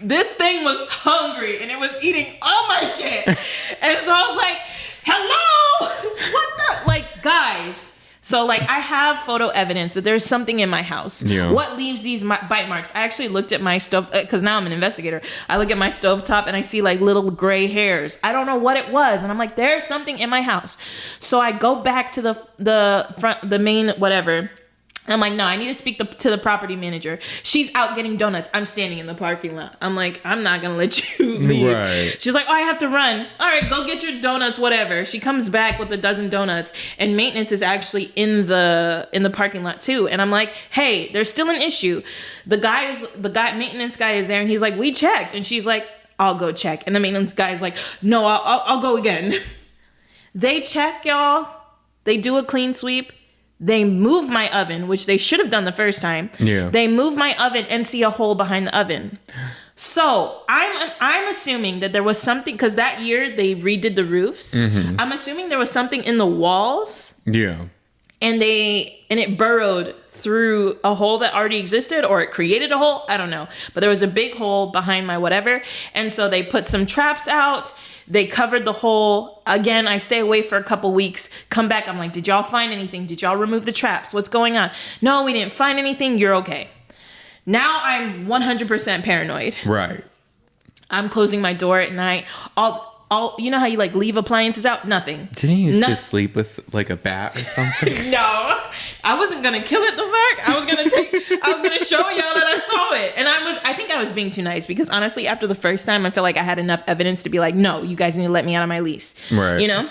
this thing was hungry and it was eating all my shit. And so I was like, hello, what the, like guys. So like I have photo evidence that there's something in my house. Yeah. What leaves these bite marks? I actually looked at my stove because now I'm an investigator. I look at my stovetop and I see like little gray hairs. I don't know what it was. And I'm like, there's something in my house. So I go back to the main whatever. I'm like, no, I need to speak to the property manager. She's out getting donuts. I'm standing in the parking lot. I'm like, I'm not going to let you leave. Right. She's like, oh, I have to run. All right, go get your donuts, whatever. She comes back with a dozen donuts and maintenance is actually in the parking lot too. And I'm like, hey, there's still an issue. The maintenance guy is there and he's like, we checked. And she's like, I'll go check. And the maintenance guy is like, no, I'll go again. They check, y'all. They do a clean sweep. They move my oven, which they should have done the first time. Yeah. They move my oven and see a hole behind the oven. So I'm assuming that there was something, because that year they redid the roofs. Mm-hmm. I'm assuming there was something in the walls. Yeah. And it burrowed through a hole that already existed, or it created a hole. I don't know. But there was a big hole behind my whatever. And so they put some traps out. They covered the hole. Again, I stay away for a couple weeks. Come back. I'm like, did y'all find anything? Did y'all remove the traps? What's going on? No, we didn't find anything. You're okay. Now I'm 100% paranoid. Right. I'm closing my door at night. You know how you like leave appliances out? Nothing. Didn't you used to sleep with like a bat or something? No, I wasn't gonna kill it. The fuck, I was gonna show y'all that I saw it, and I think I was being too nice because honestly, after the first time, I feel like I had enough evidence to be like, no, you guys need to let me out of my lease. Right. You know.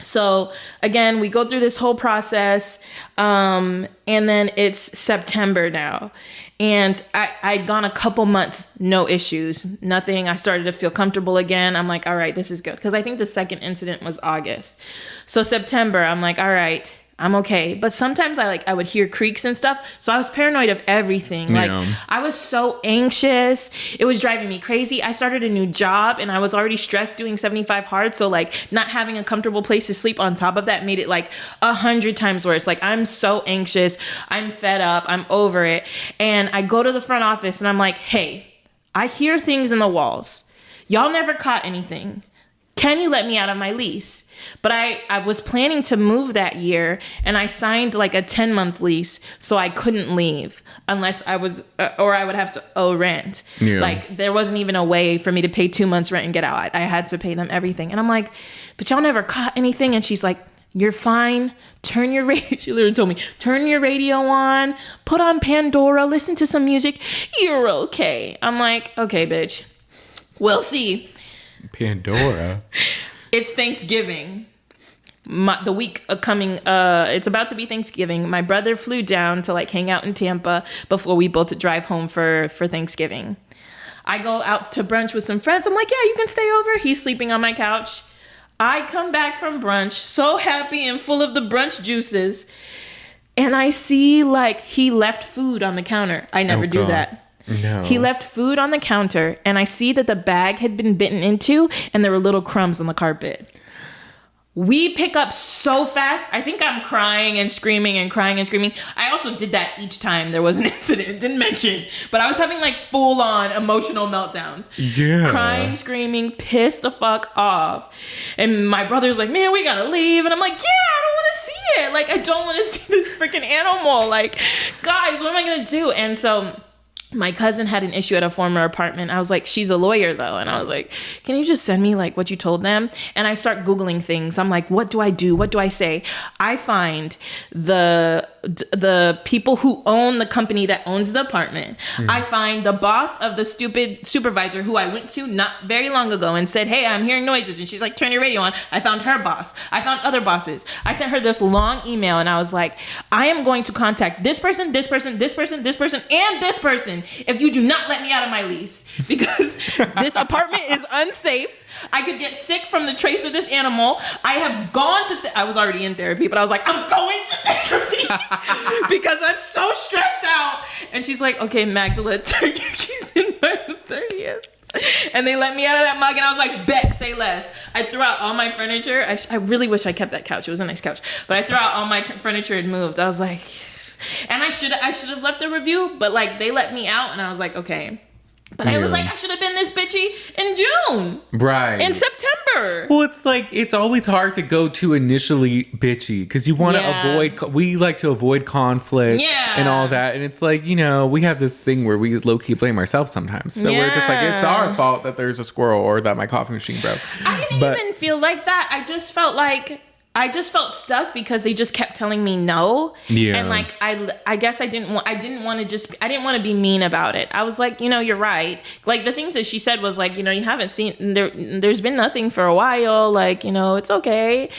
So again, we go through this whole process, and then it's September now, and I'd gone a couple months, no issues, nothing. I started to feel comfortable again. I'm like, all right, this is good. Because I think the second incident was August. So September, I'm like, all right, I'm okay. But sometimes I would hear creaks and stuff. So I was paranoid of everything. Like, I was so anxious. It was driving me crazy. I started a new job and I was already stressed doing 75 hard. So like not having a comfortable place to sleep on top of that made it like 100 times worse. Like, I'm so anxious. I'm fed up. I'm over it. And I go to the front office and I'm like, hey, I hear things in the walls. Y'all never caught anything. Can you let me out of my lease? But I was planning to move that year, and I signed like a 10-month lease, so I couldn't leave unless I was, or I would have to owe rent. Yeah. Like, there wasn't even a way for me to pay 2 months rent and get out. I had to pay them everything. And I'm like, but y'all never caught anything? And she's like, you're fine. Turn your radio. She literally told me, turn your radio on, put on Pandora, listen to some music. You're okay. I'm like, okay, bitch. We'll see. Pandora. It's Thanksgiving. The week coming, it's about to be Thanksgiving. My brother flew down to like hang out in Tampa before we both drive home for Thanksgiving. I go out to brunch with some friends. I'm like, yeah, you can stay over. He's sleeping on my couch. I come back from brunch so happy and full of the brunch juices. And I see like he left food on the counter. I never do that. No. He left food on the counter, and I see that the bag had been bitten into, and there were little crumbs on the carpet. We pick up so fast. I think I'm crying and screaming and crying and screaming. I also did that each time there was an incident. Didn't mention, but I was having like full-on emotional meltdowns. Yeah. Crying, screaming, pissed the fuck off. And my brother's like, man, we gotta leave. And I'm like, yeah, I don't want to see it. Like, I don't want to see this freaking animal. Like, guys, what am I gonna do? And so my cousin had an issue at a former apartment. I was like, she's a lawyer though. And I was like, can you just send me like what you told them? And I start Googling things. I'm like, what do I do? What do I say? I find the people who own the company that owns the apartment. I find the boss of the stupid supervisor who I went to not very long ago and said, hey, I'm hearing noises. And she's like, turn your radio on. I found her boss. I found other bosses. I sent her this long email and I was like, I am going to contact this person, this person, this person, this person, and this person if you do not let me out of my lease, because this apartment is unsafe. I could get sick from the trace of this animal. I have gone to I was already in therapy, but I was like, I'm going to therapy because I'm so stressed out. And she's like, okay, Magdala, turn your keys in by the 30th. And they let me out of that mug, and I was like, bet, say less. I threw out all my furniture. I really wish I kept that couch. It was a nice couch. But I threw out all my furniture and moved. I was like, and I should have left a review, but like they let me out, and I was like, okay. But I was like, I should have been this bitchy in June. Right. In September. Well, it's like, it's always hard to go to initially bitchy because you want to avoid, we like to avoid conflict and all that. And it's like, you know, we have this thing where we low-key blame ourselves sometimes. So we're just like, it's our fault that there's a squirrel or that my coffee machine broke. I didn't even feel like that. I just felt stuck because they just kept telling me no. Yeah. And like, I guess I didn't want to be mean about it. I was like, you know, you're right. Like the things that she said was like, you know, you haven't seen, there's been nothing for a while. Like, you know, it's okay.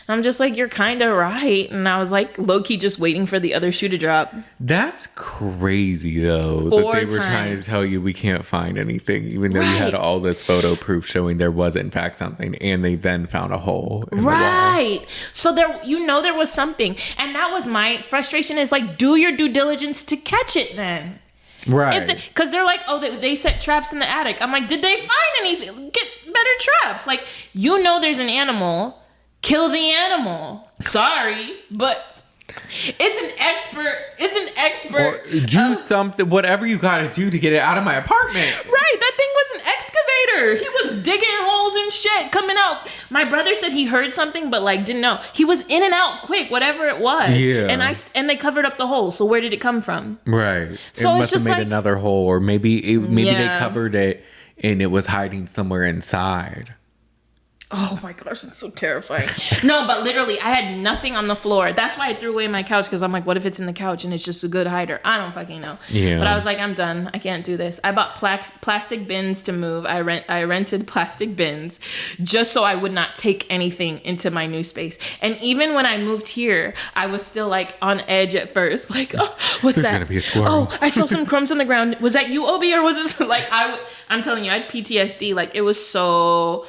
I'm just like, you're kind of right. And I was like, low-key just waiting for the other shoe to drop. That's crazy, though. That they were trying to tell you we can't find anything, even though you had all this photo proof showing there was, in fact, something. And they then found a hole in the wall. So there was something. And that was my frustration, is like, do your due diligence to catch it then. Right. Because they're like, oh, they set traps in the attic. I'm like, did they find anything? Get better traps. Like, you know there's an animal. Kill the animal. Sorry, but it's an expert. Or do something, whatever you gotta do to get it out of my apartment. Right, that thing was an excavator. He was digging holes and shit, coming out. My brother said he heard something, but like didn't know. He was in and out quick, whatever it was. Yeah. And they covered up the hole. So where did it come from? Right. So it must have made another hole, or maybe they covered it and it was hiding somewhere inside. Oh my gosh, it's so terrifying. No, but literally, I had nothing on the floor. That's why I threw away my couch, because I'm like, what if it's in the couch and it's just a good hider? I don't fucking know. Yeah. But I was like, I'm done. I can't do this. I bought plastic bins to move. I rented plastic bins just so I would not take anything into my new space. And even when I moved here, I was still like on edge at first. Like, oh, what's There's that? gonna be a squirrel. Oh, I saw some crumbs on the ground. Was that you, Obi, or was it like I'm telling you, I had PTSD. Like, it was so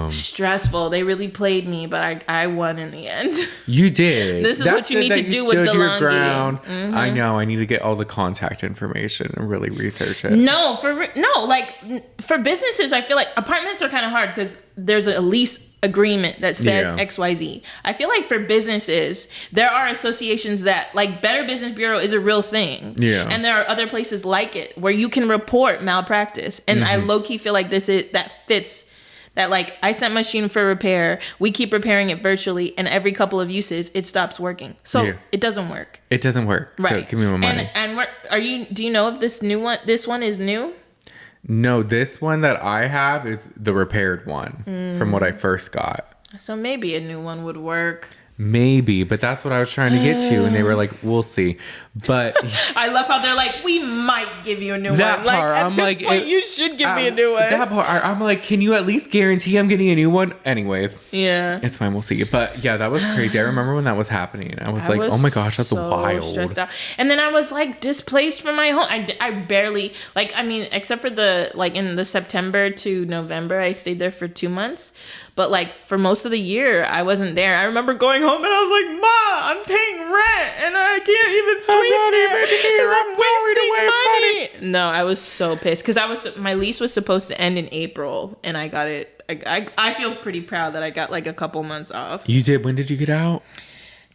stressful. They really played me, but I won in the end. You did. This is what you need to do with Delonghi. Ground. Mm-hmm. I know. I need to get all the contact information and really research it. No, for businesses, I feel like apartments are kind of hard because there's a lease agreement that says XYZ. I feel like for businesses, there are associations that, like, Better Business Bureau is a real thing. Yeah. And there are other places like it where you can report malpractice. And I low-key feel like that fits. That, like, I sent machine for repair. We keep repairing it virtually, and every couple of uses, it stops working. So it doesn't work. It doesn't work. Right. So give me my money. And do you know if this one is new? No, this one that I have is the repaired one from what I first got. So maybe a new one would work. Maybe, but that's what I was trying to get to, and they were like, "We'll see." But I love how they're like, "We might give you a new one." Part, I'm like, you should give me a new one. That part, I'm like, can you at least guarantee I'm getting a new one? Anyways, yeah, it's fine. We'll see. But yeah, that was crazy. I remember when that was happening. I was like, "Oh my gosh, that's so wild." Stressed out. And then I was like displaced from my home. I barely except for in the September to November, I stayed there for 2 months. But like for most of the year, I wasn't there. I remember going home and I was like, "Ma, I'm paying rent and I can't even sleep there. I'm wasting money." No, I was so pissed because my lease was supposed to end in April, and I got it. I feel pretty proud that I got like a couple months off. You did? When did you get out?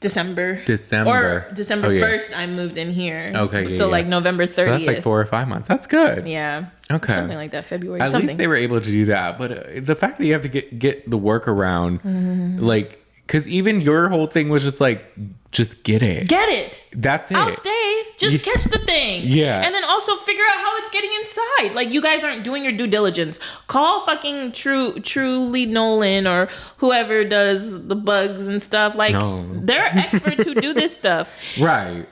December. Or December 1st, I moved in here. Okay. So like November 30th. So that's like 4 or 5 months. That's good. Yeah. Okay. Something like that. February. At least they were able to do that. But the fact that you have to get the workaround, like, because even your whole thing was just like, just get it. Get it. That's it. I'll stay. Just catch the thing. Yeah. And then also figure out how it's getting inside. Like, you guys aren't doing your due diligence. Call fucking Truly Nolan or whoever does the bugs and stuff. Like, there are experts who do this stuff. Right.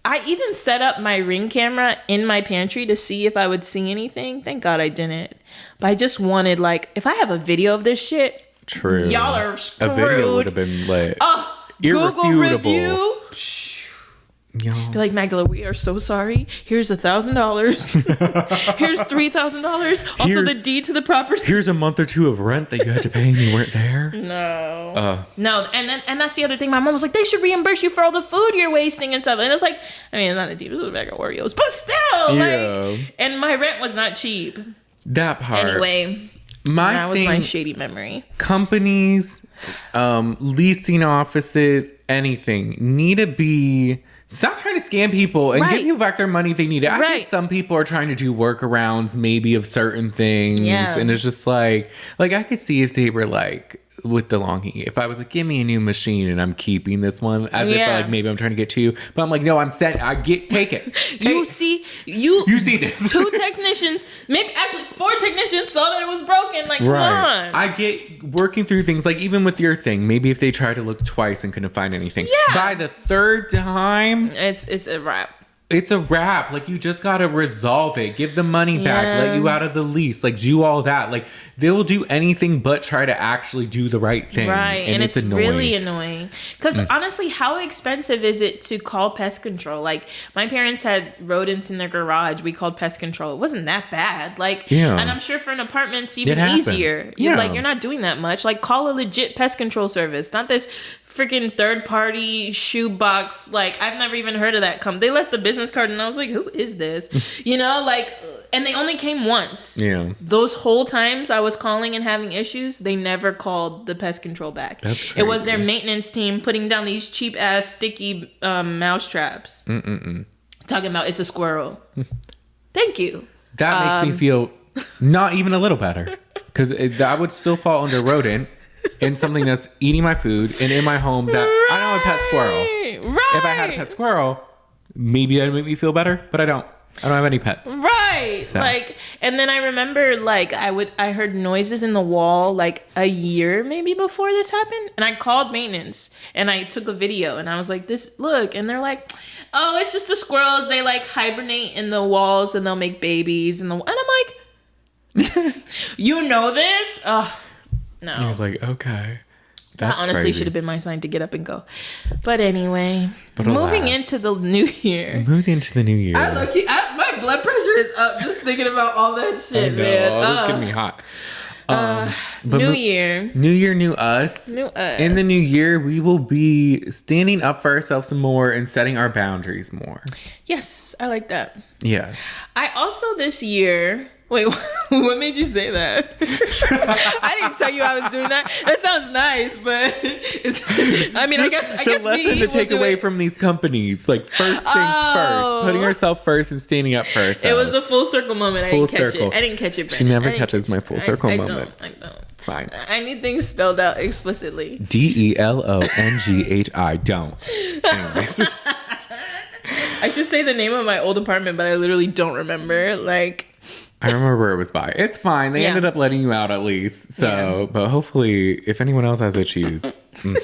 I even set up my Ring camera in my pantry to see if I would see anything. Thank God I didn't. But I just wanted, like, if I have a video of this shit, true, y'all are screwed. A video would have been lit. Google review. Yo. Be like, Magdala, we are so sorry. Here's $1,000. Here's $3,000. Also, the deed to the property. Here's a month or two of rent that you had to pay and you weren't there. No. No, and that's the other thing. My mom was like, they should reimburse you for all the food you're wasting and stuff. And it's like, I mean, not the deed, it was a bag of Oreos, but still, like, and my rent was not cheap. That part. Anyway, that was my shady memory. Companies, leasing offices, anything need to be. Stop trying to scam people and give people back their money if they need it. I think some people are trying to do workarounds maybe of certain things. Yeah. And it's just like I could see if they were like with Delonghi, if I was like, give me a new machine and I'm keeping this one as if like maybe I'm trying to get to you. But I'm like, no, take it. You see this. 2 technicians, maybe actually 4 technicians saw that it was broken. Like, come on. I get working through things like even with your thing, maybe if they try to look twice and couldn't find anything. Yeah. By the 3rd time, it's a wrap. It's a wrap. Like, you just gotta resolve it. Give the money back. Let you out of the lease. Like, do all that. Like, they'll do anything but try to actually do the right thing. Right. And it's annoying. Really annoying. Because honestly, how expensive is it to call pest control? Like, my parents had rodents in their garage. We called pest control. It wasn't that bad. Like, and I'm sure for an apartment, it's even easier. You're not doing that much. Like, call a legit pest control service. Not this freaking third-party shoebox. Like, I've never even heard of that they left the business card and I was like, who is this? And they only came once. Yeah. Those whole times I was calling and having issues, they never called the pest control back. That's crazy. It was their maintenance team putting down these cheap-ass sticky mouse traps. Talking about it's a squirrel. Thank you. That makes me feel not even a little better. Because that would still fall under rodent. In something that's eating my food and in my home that I don't have a pet squirrel. Right. If I had a pet squirrel, maybe that'd make me feel better, but I don't have any pets. Right. Right. So. Like, and then I remember like I heard noises in the wall like a year maybe before this happened. And I called maintenance and I took a video and I was like, look. And they're like, oh, it's just the squirrels. They like hibernate in the walls and they'll make babies. And I'm like, you know this? Oh, no. I was like, okay. That honestly should have been my sign to get up and go. But anyway, moving into the new year. Moving into the new year. My blood pressure is up just thinking about all that shit, man. It's getting me hot. New year. New year, new us. New us. In the new year, we will be standing up for ourselves some more and setting our boundaries more. Yes, I like that. Yes. I also this year... Wait, what made you say that? I didn't tell you I was doing that. That sounds nice, but I guess the lesson to take away from these companies, like first things first, putting ourselves first and standing up for ourselves. It was a full circle moment. I didn't catch it, Brandon. She never catches my full circle moment. I don't. It's fine. I need things spelled out explicitly. DELONGHI. Don't. Anyways. I should say the name of my old apartment, but I literally don't remember. Like. I remember where it was by. It's fine. They ended up letting you out at least. So, but hopefully, if anyone else has issues. You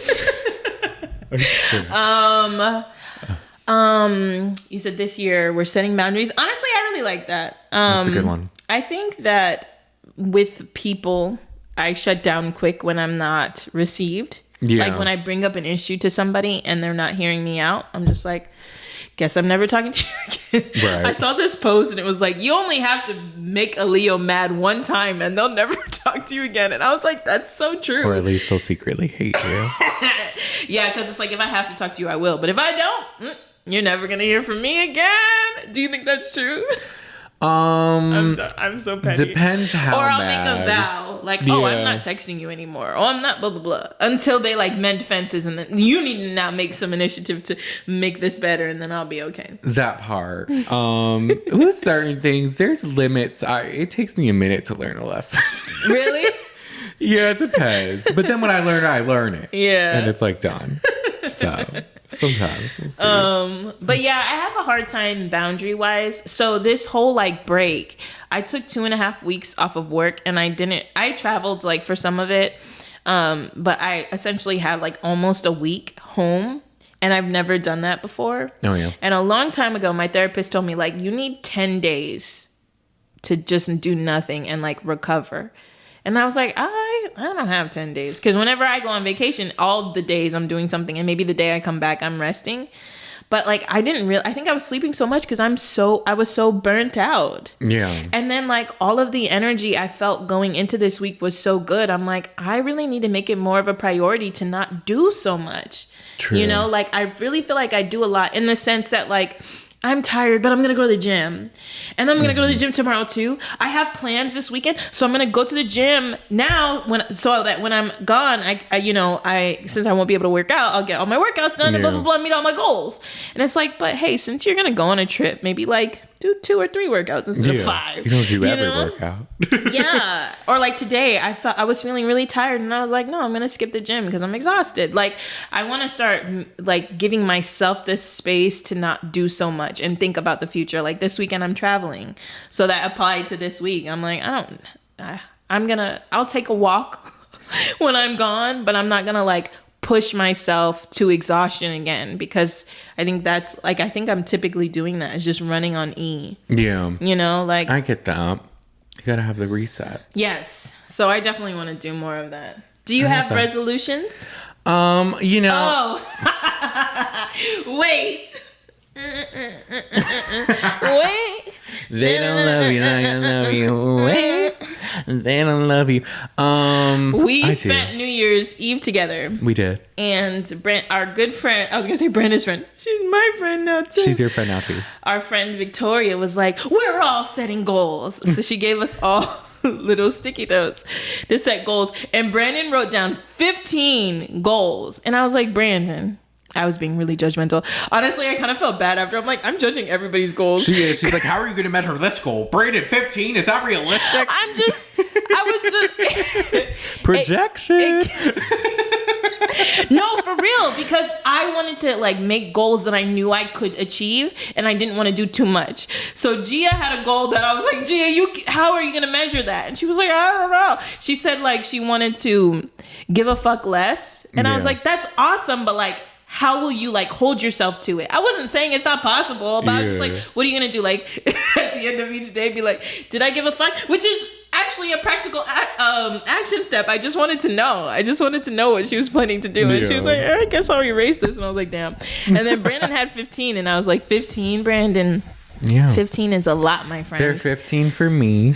said this year we're setting boundaries. Honestly, I really like that. That's a good one. I think that with people, I shut down quick when I'm not received. Yeah. Like when I bring up an issue to somebody and they're not hearing me out, I'm just like, guess I'm never talking to you again. Right. I saw this post and it was like, you only have to make a Leo mad one time and they'll never talk to you again. And I was like, that's so true. Or at least they'll secretly hate you. Yeah, because it's like, if I have to talk to you, I will. But if I don't, you're never going to hear from me again. Do you think that's true? I'm so petty. Depends how. Or I'll make a vow, like, oh, I'm not texting you anymore, or I'm not blah blah blah, until they like mend fences, and then you need to now make some initiative to make this better, and then I'll be okay. That part. With certain things, there's limits. It takes me a minute to learn a lesson. Really? Yeah, it depends. But then when I learn it. Yeah. And it's like done. So. Sometimes we'll see. But yeah, I have a hard time boundary wise. So this whole like break, I took 2.5 weeks off of work and I traveled like for some of it. But I essentially had like almost a week home and I've never done that before. Oh yeah. And a long time ago, my therapist told me like, you need 10 days to just do nothing and like recover. And I was like, I don't have 10 days. Because whenever I go on vacation, all the days I'm doing something. And maybe the day I come back, I'm resting. But like, I think I was sleeping so much because I was so burnt out. Yeah. And then like all of the energy I felt going into this week was so good. I'm like, I really need to make it more of a priority to not do so much. True. You know, like I really feel like I do a lot in the sense that like, I'm tired, but I'm going to go to the gym. And I'm going to go to the gym tomorrow too. I have plans this weekend, so I'm going to go to the gym now so that when I'm gone, since I won't be able to work out, I'll get all my workouts done and blah, blah, blah, meet all my goals. And it's like, but hey, since you're going to go on a trip, maybe like do 2 or 3 workouts instead of 5. You don't do every workout. Yeah. Or like today, I was feeling really tired and I was like, no, I'm going to skip the gym because I'm exhausted. Like I want to start like giving myself this space to not do so much and think about the future. Like this weekend I'm traveling. So that applied to this week. I'm like, I'll take a walk when I'm gone, but I'm not going to like push myself to exhaustion again because I think I'm typically doing that. It's just running on E. Yeah. You know, like I get that. You gotta have the reset. Yes. So I definitely want to do more of that. Do you have resolutions? Oh. Wait. Wait. They don't love you like I love you. Wait. They don't love you. We spent New Year's Eve together. We did. And our good friend, I was going to say Brandon's friend. She's my friend now too. She's your friend now too. Our friend Victoria was like, we're all setting goals. So she gave us all little sticky notes to set goals. And Brandon wrote down 15 goals. And I was like, Brandon, I was being really judgmental. Honestly, I kind of felt bad after. I'm like, I'm judging everybody's goals. She is. She's like, how are you going to measure this goal? Brandon, 15? Is that realistic? I was just... Projection. No, for real, because I wanted to like make goals that I knew I could achieve, and I didn't want to do too much. So Gia had a goal that I was like, Gia, how are you gonna measure that? And she was like, I don't know. She said like she wanted to give a fuck less, and I was like, that's awesome, but like, how will you like hold yourself to it? I wasn't saying it's not possible, but I was just like, what are you gonna do? Like at the end of each day, be like, did I give a fuck? Which is actually a practical action step. I just wanted to know. I just wanted to know what she was planning to do. And she was like, I guess I'll erase this. And I was like, damn. And then Brandon had 15, and I was like, 15, Brandon? Yeah. 15 is a lot, my friend. They're 15 for me.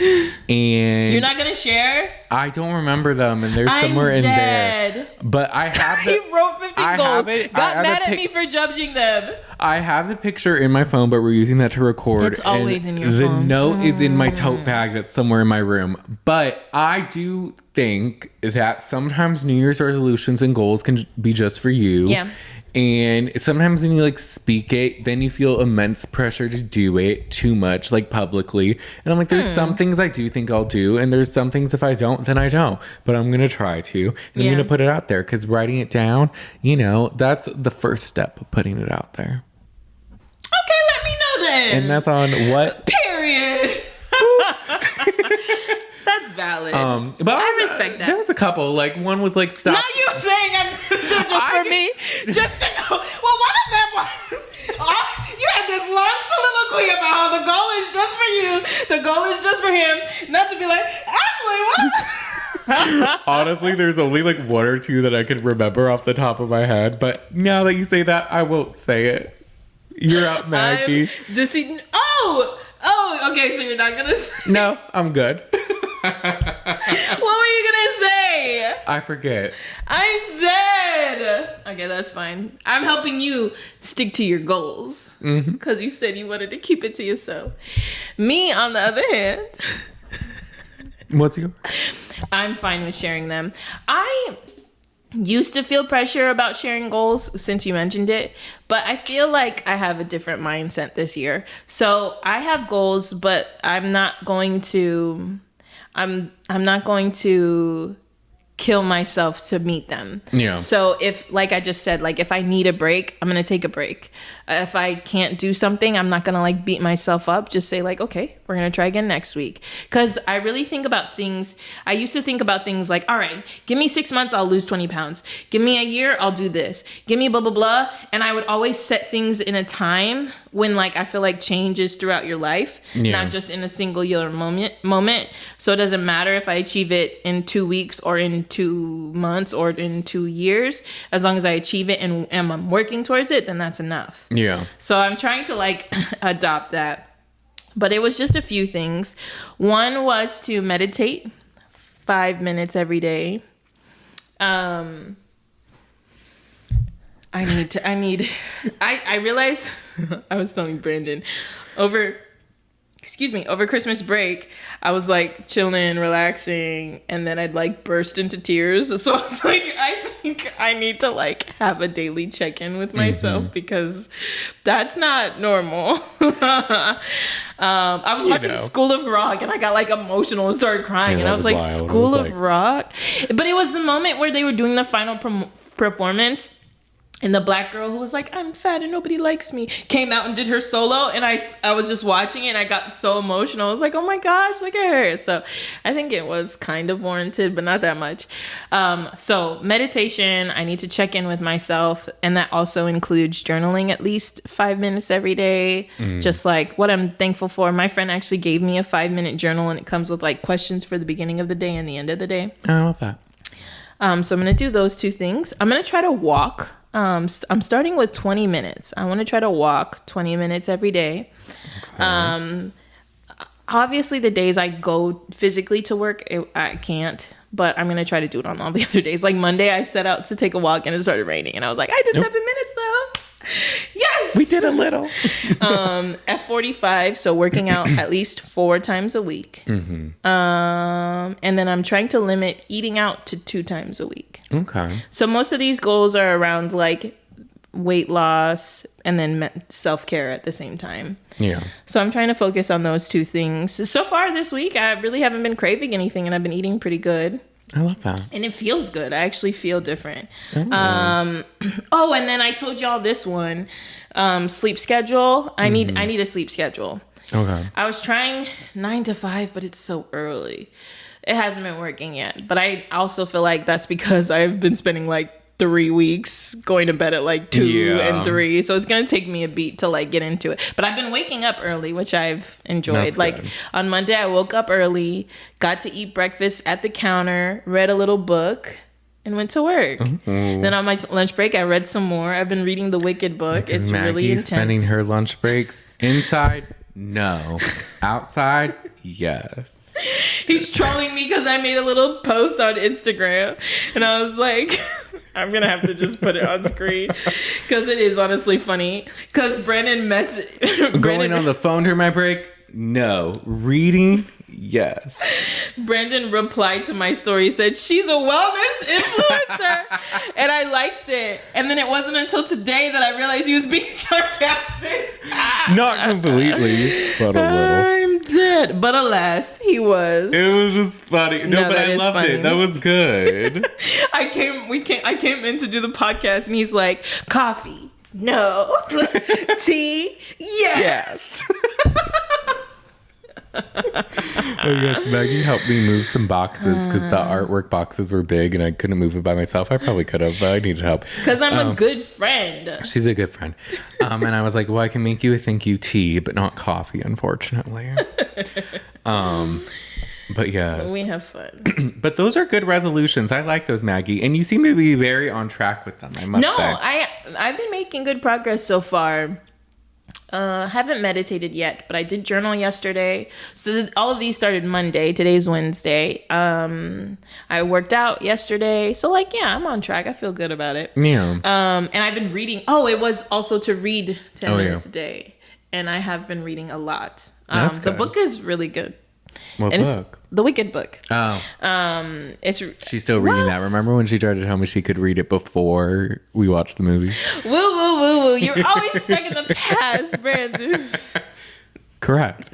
And you're not going to share? I don't remember them, and they're somewhere in there. But I have He wrote 15 goals. Got mad at me for judging them. I have the picture in my phone, but we're using that to record. It's always in your phone. The note is in my tote bag that's somewhere in my room. But I do think that sometimes New Year's resolutions and goals can be just for you. Yeah. And sometimes when you like speak it, then you feel immense pressure to do it too much, like publicly. And I'm like, there's some things I do think I'll do, and there's some things if I don't, then I don't. But I'm gonna try to, and I'm gonna put it out there, because writing it down, you know, that's the first step of putting it out there. Okay, let me know then. And that's on what? Period. That's valid. But I respect that. There was a couple. Like one was like, stop. Not you saying they're just for me. Just to know. Well, one of them was you had this long soliloquy about how the goal is just for you. The goal is just for him. Not to be like, Ashley, what? Honestly, there's only like one or two that I can remember off the top of my head. But now that you say that, I won't say it. You're up, Maggie. Oh, okay. So you're not gonna say. No, I'm good. What were you gonna say? I forget. I'm dead. Okay, that's fine. I'm helping you stick to your goals because you said you wanted to keep it to yourself. Me, on the other hand, what's your? I'm fine with sharing them. I used to feel pressure about sharing goals since you mentioned it, but I feel like I have a different mindset this year. So I have goals, but I'm not going to kill myself to meet them. Yeah. So if, like I just said, like if I need a break, I'm going to take a break. If I can't do something, I'm not going to like beat myself up. Just say like, okay, we're going to try again next week. Because I really think about things. I used to think about things like, all right, give me 6 months, I'll lose 20 pounds. Give me a year, I'll do this. Give me blah, blah, blah. And I would always set things in a time when like I feel like change is throughout your life, not just in a single year moment. So it doesn't matter if I achieve it in 2 weeks or in 2 months or in 2 years. As long as I achieve it and I'm working towards it, then that's enough. Yeah. So I'm trying to like adopt that. But it was just a few things. One was to meditate 5 minutes every day. I realized I was telling Brandon over Christmas break, I was like chilling, relaxing, and then I'd like burst into tears. So I was like, I think I need to like have a daily check-in with myself because that's not normal. I was watching School of Rock and I got like emotional and started crying, and I was like, wild. School of Rock? But it was the moment where they were doing the final performance. And the black girl who was like, I'm fat and nobody likes me, came out and did her solo. And I was just watching it and I got so emotional. I was like, oh my gosh, look at her. So I think it was kind of warranted, but not that much. So meditation, I need to check in with myself. And that also includes journaling at least 5 minutes every day. Just like what I'm thankful for. My friend actually gave me a 5-minute journal, and it comes with like questions for the beginning of the day and the end of the day. I love that. So I'm going to do those 2 things. I'm going to try to walk. I'm starting with 20 minutes. I want to try to walk 20 minutes every day. Okay. Obviously, the days I go physically to work, I can't. But I'm going to try to do it on all the other days. Like Monday, I set out to take a walk and it started raining. And I was like, I did 7 minutes though. Yes! We did a little. F45, so working out at least 4 times a week. And then I'm trying to limit eating out to 2 times a week. Okay. So most of these goals are around like weight loss and then self-care at the same time. Yeah. So I'm trying to focus on those 2 things. So far this week, I really haven't been craving anything and I've been eating pretty good. I love that. And it feels good. I actually feel different. Oh, And then I told y'all this one, sleep schedule. I need a sleep schedule. Okay. I was trying 9 to 5, but it's so early. It hasn't been working yet. But I also feel like that's because I've been spending like 3 weeks going to bed at like 2 and 3. So it's going to take me a beat to like get into it. But I've been waking up early, which I've enjoyed. That's like good. On Monday, I woke up early, got to eat breakfast at the counter, read a little book, and went to work. Then on my lunch break, I read some more. I've been reading The Wicked book. Because It's Maggie's really intense. spending her lunch breaks inside. No. Outside. Yes. He's trolling me because I made a little post on Instagram, and I was like, I'm gonna have to just put it on screen because it is honestly funny. Because Brandon Going on the phone during my break? No. Reading? Yes. Brandon replied to my story, said she's a wellness influencer, and I liked it. And then it wasn't until today that I realized he was being sarcastic. Not completely, but a little. I'm dead. But alas, he was. It was just funny. No, but that I is loved funny. it. That was good. I came in to do the podcast, and he's like, coffee, no. Tea, yes. Oh yes, Maggie helped me move some boxes because the artwork boxes were big and I couldn't move it by myself. I probably could have, but I needed help. Because I'm a good friend. She's a good friend. And I was like, well, I can make you a thank you tea, but not coffee, unfortunately. But yes. We have fun. But those are good resolutions. I like those, Maggie. And you seem to be very on track with them, I must say. I've been making good progress so far. Haven't meditated yet, but I did journal yesterday. So all of these started Monday. Today's Wednesday. I worked out yesterday. So I'm on track. I feel good about it. Yeah. And I've been reading. Oh, it was also to read 10 minutes a day. And I have been reading a lot. That's the good. book is really good. What And book? It's The Wicked book. Oh. It's She's still reading that. Remember when she tried to tell me she could read it before we watched the movie? Woo, woo, woo, woo. You're always stuck in the past, Brandon. Correct.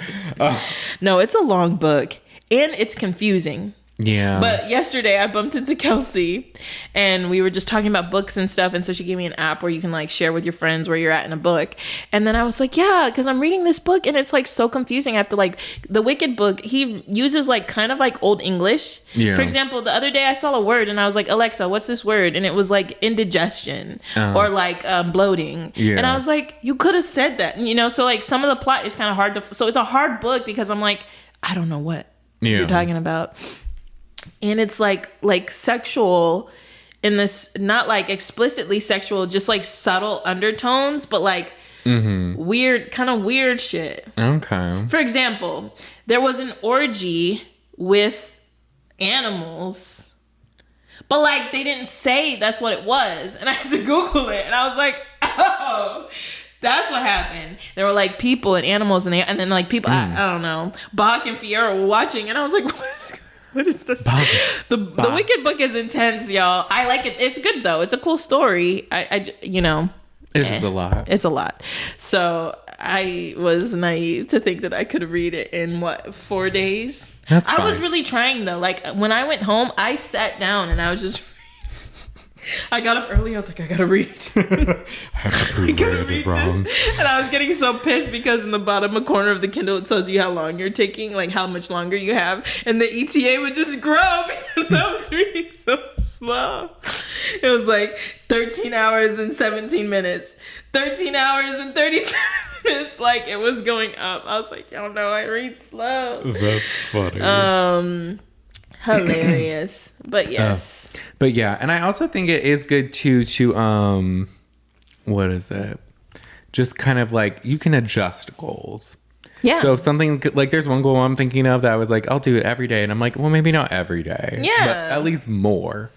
No, it's a long book. And it's confusing. Yeah. But yesterday I bumped into Kelsey and we were just talking about books and stuff. And so she gave me an app where you can like share with your friends where you're at in a book. And then I was like, yeah, because I'm reading this book and it's like so confusing. I have to like the Wicked book. He uses like kind of like old English. Yeah. For example, the other day I saw a word and I was like, Alexa, what's this word? And it was like indigestion or like bloating. Yeah. And I was like, you could have said that. You know, so like some of the plot is kind of hard to. So it's a hard book because I'm like, I don't know what you're talking about. And it's like sexual in this, not like explicitly sexual, just like subtle undertones, but like weird, kind of weird shit. Okay. For example, there was an orgy with animals, but like they didn't say that's what it was. And I had to Google it and I was like, oh, that's what happened. There were like people and animals and then like people, I don't know, Bach and Fiera were watching and I was like, what is this? The Wicked book is intense, y'all. I like it. It's good though. It's a cool story. It's just a lot. It's a lot. So I was naive to think that I could read it in 4 days. That's fine. I was really trying though. Like when I went home, I sat down and I was just. I got up early. I was like, I gotta read. I have to read it wrong. And I was getting so pissed because in the bottom corner of the Kindle it tells you how long you're taking, like how much longer you have, and the ETA would just grow because I was reading so slow. It was like 13 hours and 17 minutes, 13 hours and 37 minutes. Like it was going up. I was like, y'all know I read slow. That's funny. Hilarious, but yes. But yeah, and I also think it is good to what is it? Just kind of like you can adjust goals. Yeah. So if something like there's one goal I'm thinking of that I was like, I'll do it every day, and I'm like, well, maybe not every day. Yeah. But at least more.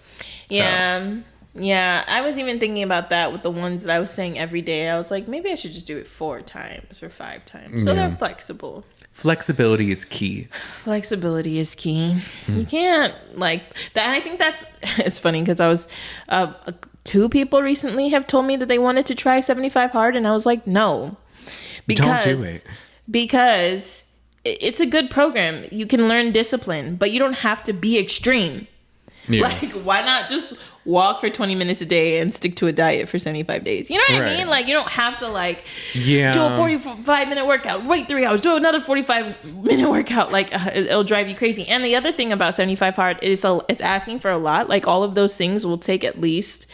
Yeah. Yeah, I was even thinking about that with the ones that I was saying every day. I was like, maybe I should just do it 4 times or 5 times. So they're flexible. Flexibility is key. Flexibility is key. You can't like that. I think that's it's funny because I was 2 people recently have told me that they wanted to try 75 hard, and I was like, no, Don't do it. Because it's a good program. You can learn discipline, but you don't have to be extreme. Yeah. Like, why not just walk for 20 minutes a day and stick to a diet for 75 days? You know what I mean? Like, you don't have to, like, do a 45-minute workout, wait 3 hours, do another 45-minute workout. Like, it'll drive you crazy. And the other thing about 75 Hard is it's asking for a lot. Like, all of those things will take at least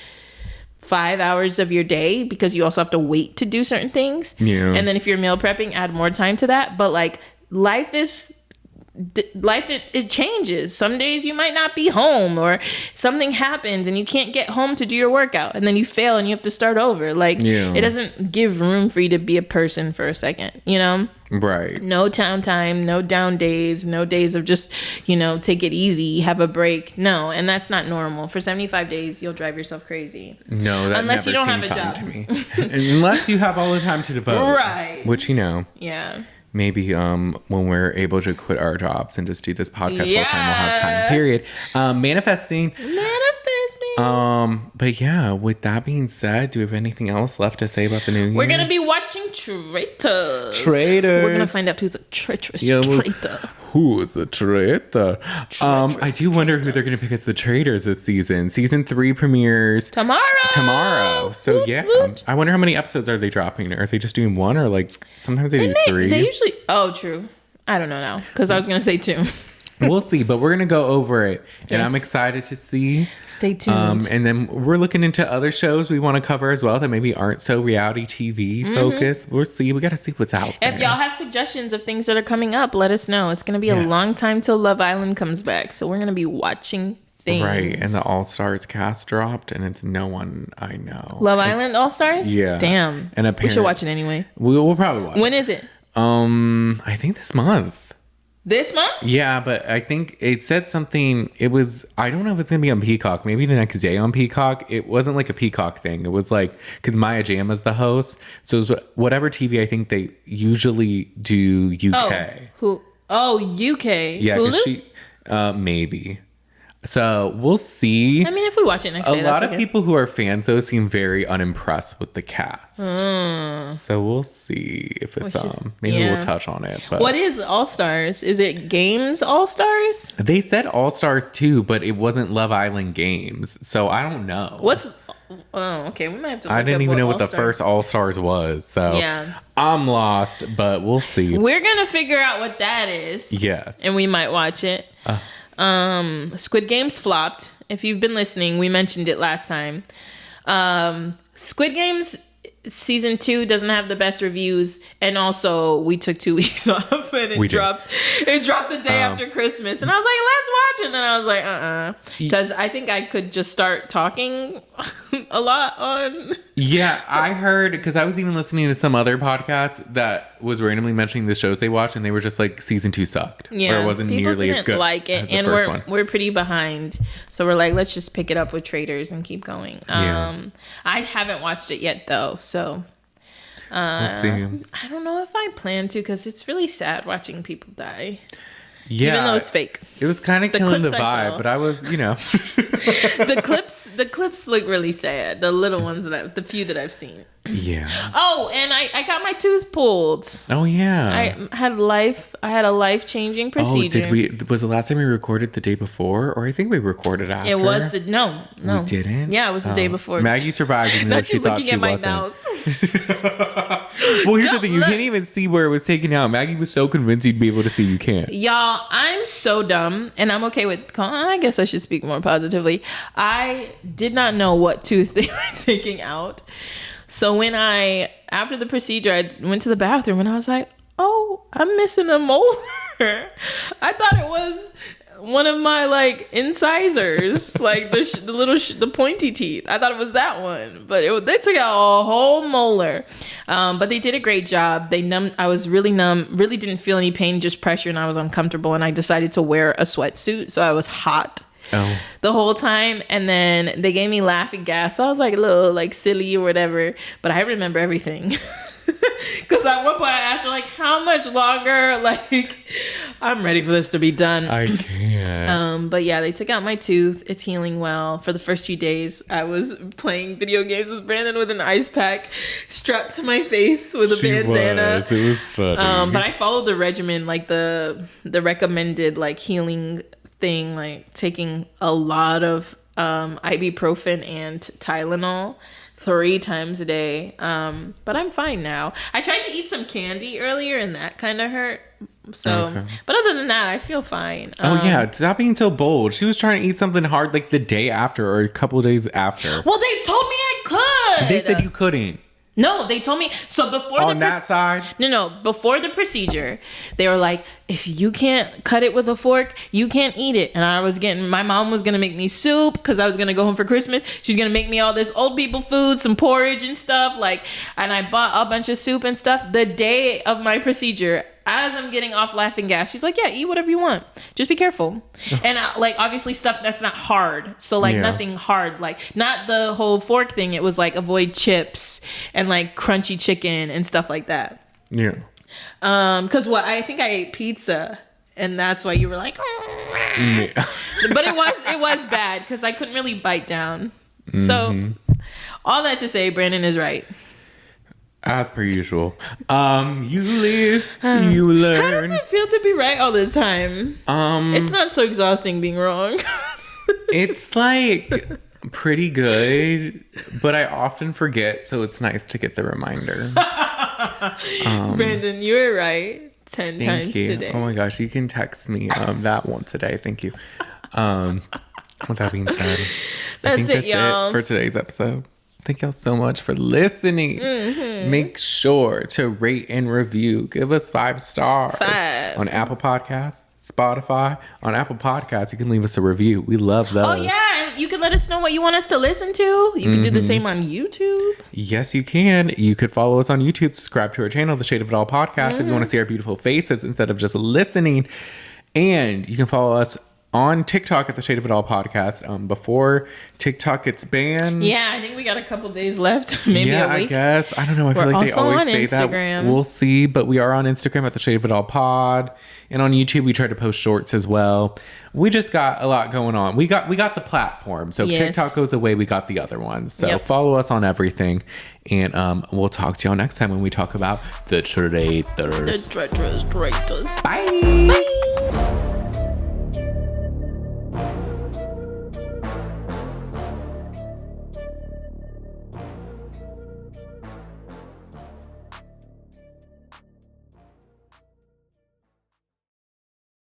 5 hours of your day because you also have to wait to do certain things. Yeah. And then if you're meal prepping, add more time to that. But, like, life it changes. Some days you might not be home, or something happens and you can't get home to do your workout, and then you fail and you have to start over. Like, it doesn't give room for you to be a person for a second, you know? Right. No downtime, no down days, no days of just, you know, take it easy, have a break. No, and that's not normal. For 75 days, you'll drive yourself crazy. No, that unless never you don't seemed have a fun job. to me. Unless you have all the time to devote. Right. Which, you know. Yeah. Maybe when we're able to quit our jobs and just do this podcast full time, we'll have time. Period. Manifesting. But yeah, with that being said, do we have anything else left to say about the new year? We're gonna be watching Traitors. We're gonna find out who's a treacherous traitor. Who is the traitor? I do wonder who they're gonna pick as the traitors this season. Season 3 premieres tomorrow. So woot, yeah, woot. I wonder how many episodes are they dropping? Are they just doing 1, or like sometimes they do 3? They usually. Oh, true. I don't know now because I was gonna say 2. We'll see, but we're gonna go over it, and Yes. I'm excited to see. Stay tuned. And then we're looking into other shows we want to cover as well that maybe aren't so reality TV focused. We'll see. We got to see what's out there. If y'all have suggestions of things that are coming up, let us know. It's gonna be a long time till Love Island comes back, so we're gonna be watching things. Right, and the All Stars cast dropped, and it's no one I know. Love Island All Stars. Yeah. Damn. And we should watch it anyway. We'll probably watch. When is it? I think this month. This month? Yeah, but I think it said something. It was, I don't know if it's gonna be on Peacock. Maybe the next day on Peacock. It wasn't like a Peacock thing. It was like, because Maya Jama's the host, so it was whatever TV I think they usually do UK. UK. Yeah, because Hulu? she maybe. So we'll see. I mean, if we watch it next day, a lot of people who are fans though seem very unimpressed with the cast. So we'll see if it's maybe we'll touch on it. But what is All Stars? Is it Games All Stars? they said All Stars too, but it wasn't Love Island Games. So I don't know. Okay, we might have to. I didn't even know what the first All Stars was. So yeah, I'm lost, but we'll see. We're gonna figure out what that is. Yes, and we might watch it. Squid Games flopped. If you've been listening, we mentioned it last time. Squid Games season 2 doesn't have the best reviews, and also we took 2 weeks off, and it dropped the day after Christmas, and I was like, let's watch it. And then I was like, because I think I could just start talking a lot on. Yeah, I heard, because I was even listening to some other podcasts that was randomly mentioning the shows they watched, and they were just like, season 2 sucked. Yeah, or it wasn't nearly as good. Like it, as the and first one. we're pretty behind, so we're like, let's just pick it up with Traders and keep going. I haven't watched it yet though, so we'll see. I don't know if I plan to, because it's really sad watching people die. Yeah, even though it's fake. It was kind of killing the vibe, but I was, the clips look really sad. The little ones the few that I've seen. Yeah. Oh, and I got my tooth pulled. Oh yeah. I had a life-changing procedure. Was the last time we recorded the day before, or I think we recorded after? It was no. We didn't. Yeah, it was the day before. Maggie survived, even though she thought she wasn't. Mouth. Well, here's the thing: you can't even see where it was taken out. Maggie was so convinced you'd be able to see. You can't. Y'all, I'm so dumb, and I'm okay with. I guess I should speak more positively. I did not know what tooth they were taking out. So when after the procedure, I went to the bathroom and I was like, oh, I'm missing a molar. I thought it was one of my like incisors, like the pointy teeth. I thought it was that one, but they took out a whole molar. But they did a great job. I was really numb, really didn't feel any pain, just pressure, and I was uncomfortable. And I decided to wear a sweatsuit, so I was hot. The whole time, and then they gave me laughing gas, so I was like a little like silly or whatever, but I remember everything. Because at one point I asked her like, how much longer, like I'm ready for this to be done. I can't. But yeah, they took out my tooth. It's healing well. For the first few days I was playing video games with Brandon with an ice pack strapped to my face with a bandana. It was funny. But I followed the regimen, like the recommended like healing thing, like taking a lot of ibuprofen and Tylenol 3 times a day. But I'm fine now. I tried to eat some candy earlier and that kind of hurt. So, okay. But other than that, I feel fine. Stop being so bold. She was trying to eat something hard like the day after or a couple of days after. Well, they told me I could. They said you couldn't. No, they told me. So before on that side? No. Before the procedure, they were like, if you can't cut it with a fork, you can't eat it. And my mom was going to make me soup because I was going to go home for Christmas. She was going to make me all this old people food, some porridge and stuff. And I bought a bunch of soup and stuff. The day of my procedure, as I'm getting off laughing gas, she's like, yeah, eat whatever you want. Just be careful. And obviously stuff that's not hard. So nothing hard, not the whole fork thing. It was avoid chips and crunchy chicken and stuff like that. Yeah. Because I think I ate pizza and that's why you were like, yeah. But it was bad because I couldn't really bite down. Mm-hmm. So all that to say, Brandon is right. As per usual. You live, you learn. How does it feel to be right all the time? It's not so exhausting being wrong. It's pretty good, but I often forget, so it's nice to get the reminder. Brandon, you were right 10 times today. Oh my gosh, you can text me that once a day. Thank you. With that being said, that's y'all. It for today's episode. Thank y'all so much for listening. Mm-hmm. Make sure to rate and review. Give us 5 stars on Apple Podcasts, Spotify. On Apple Podcasts, you can leave us a review. We love those. Oh, yeah. And you can let us know what you want us to listen to. You can do the same on YouTube. Yes, you can. You could follow us on YouTube. Subscribe to our channel, The Shade of It All Podcast, if you want to see our beautiful faces instead of just listening. And you can follow us on TikTok at The Shade of It All Podcast. Before TikTok gets banned. Yeah, I think we got a couple days left. Maybe a week. I guess. I don't know. I feel like they always say Instagram. That. We'll see. But we are on Instagram at The Shade of It All Pod. And on YouTube, we try to post shorts as well. We just got a lot going on. We got the platform. So if TikTok goes away, we got the other ones. So follow us on everything. And we'll talk to y'all next time when we talk about the traitors. The traitors. Bye. Bye.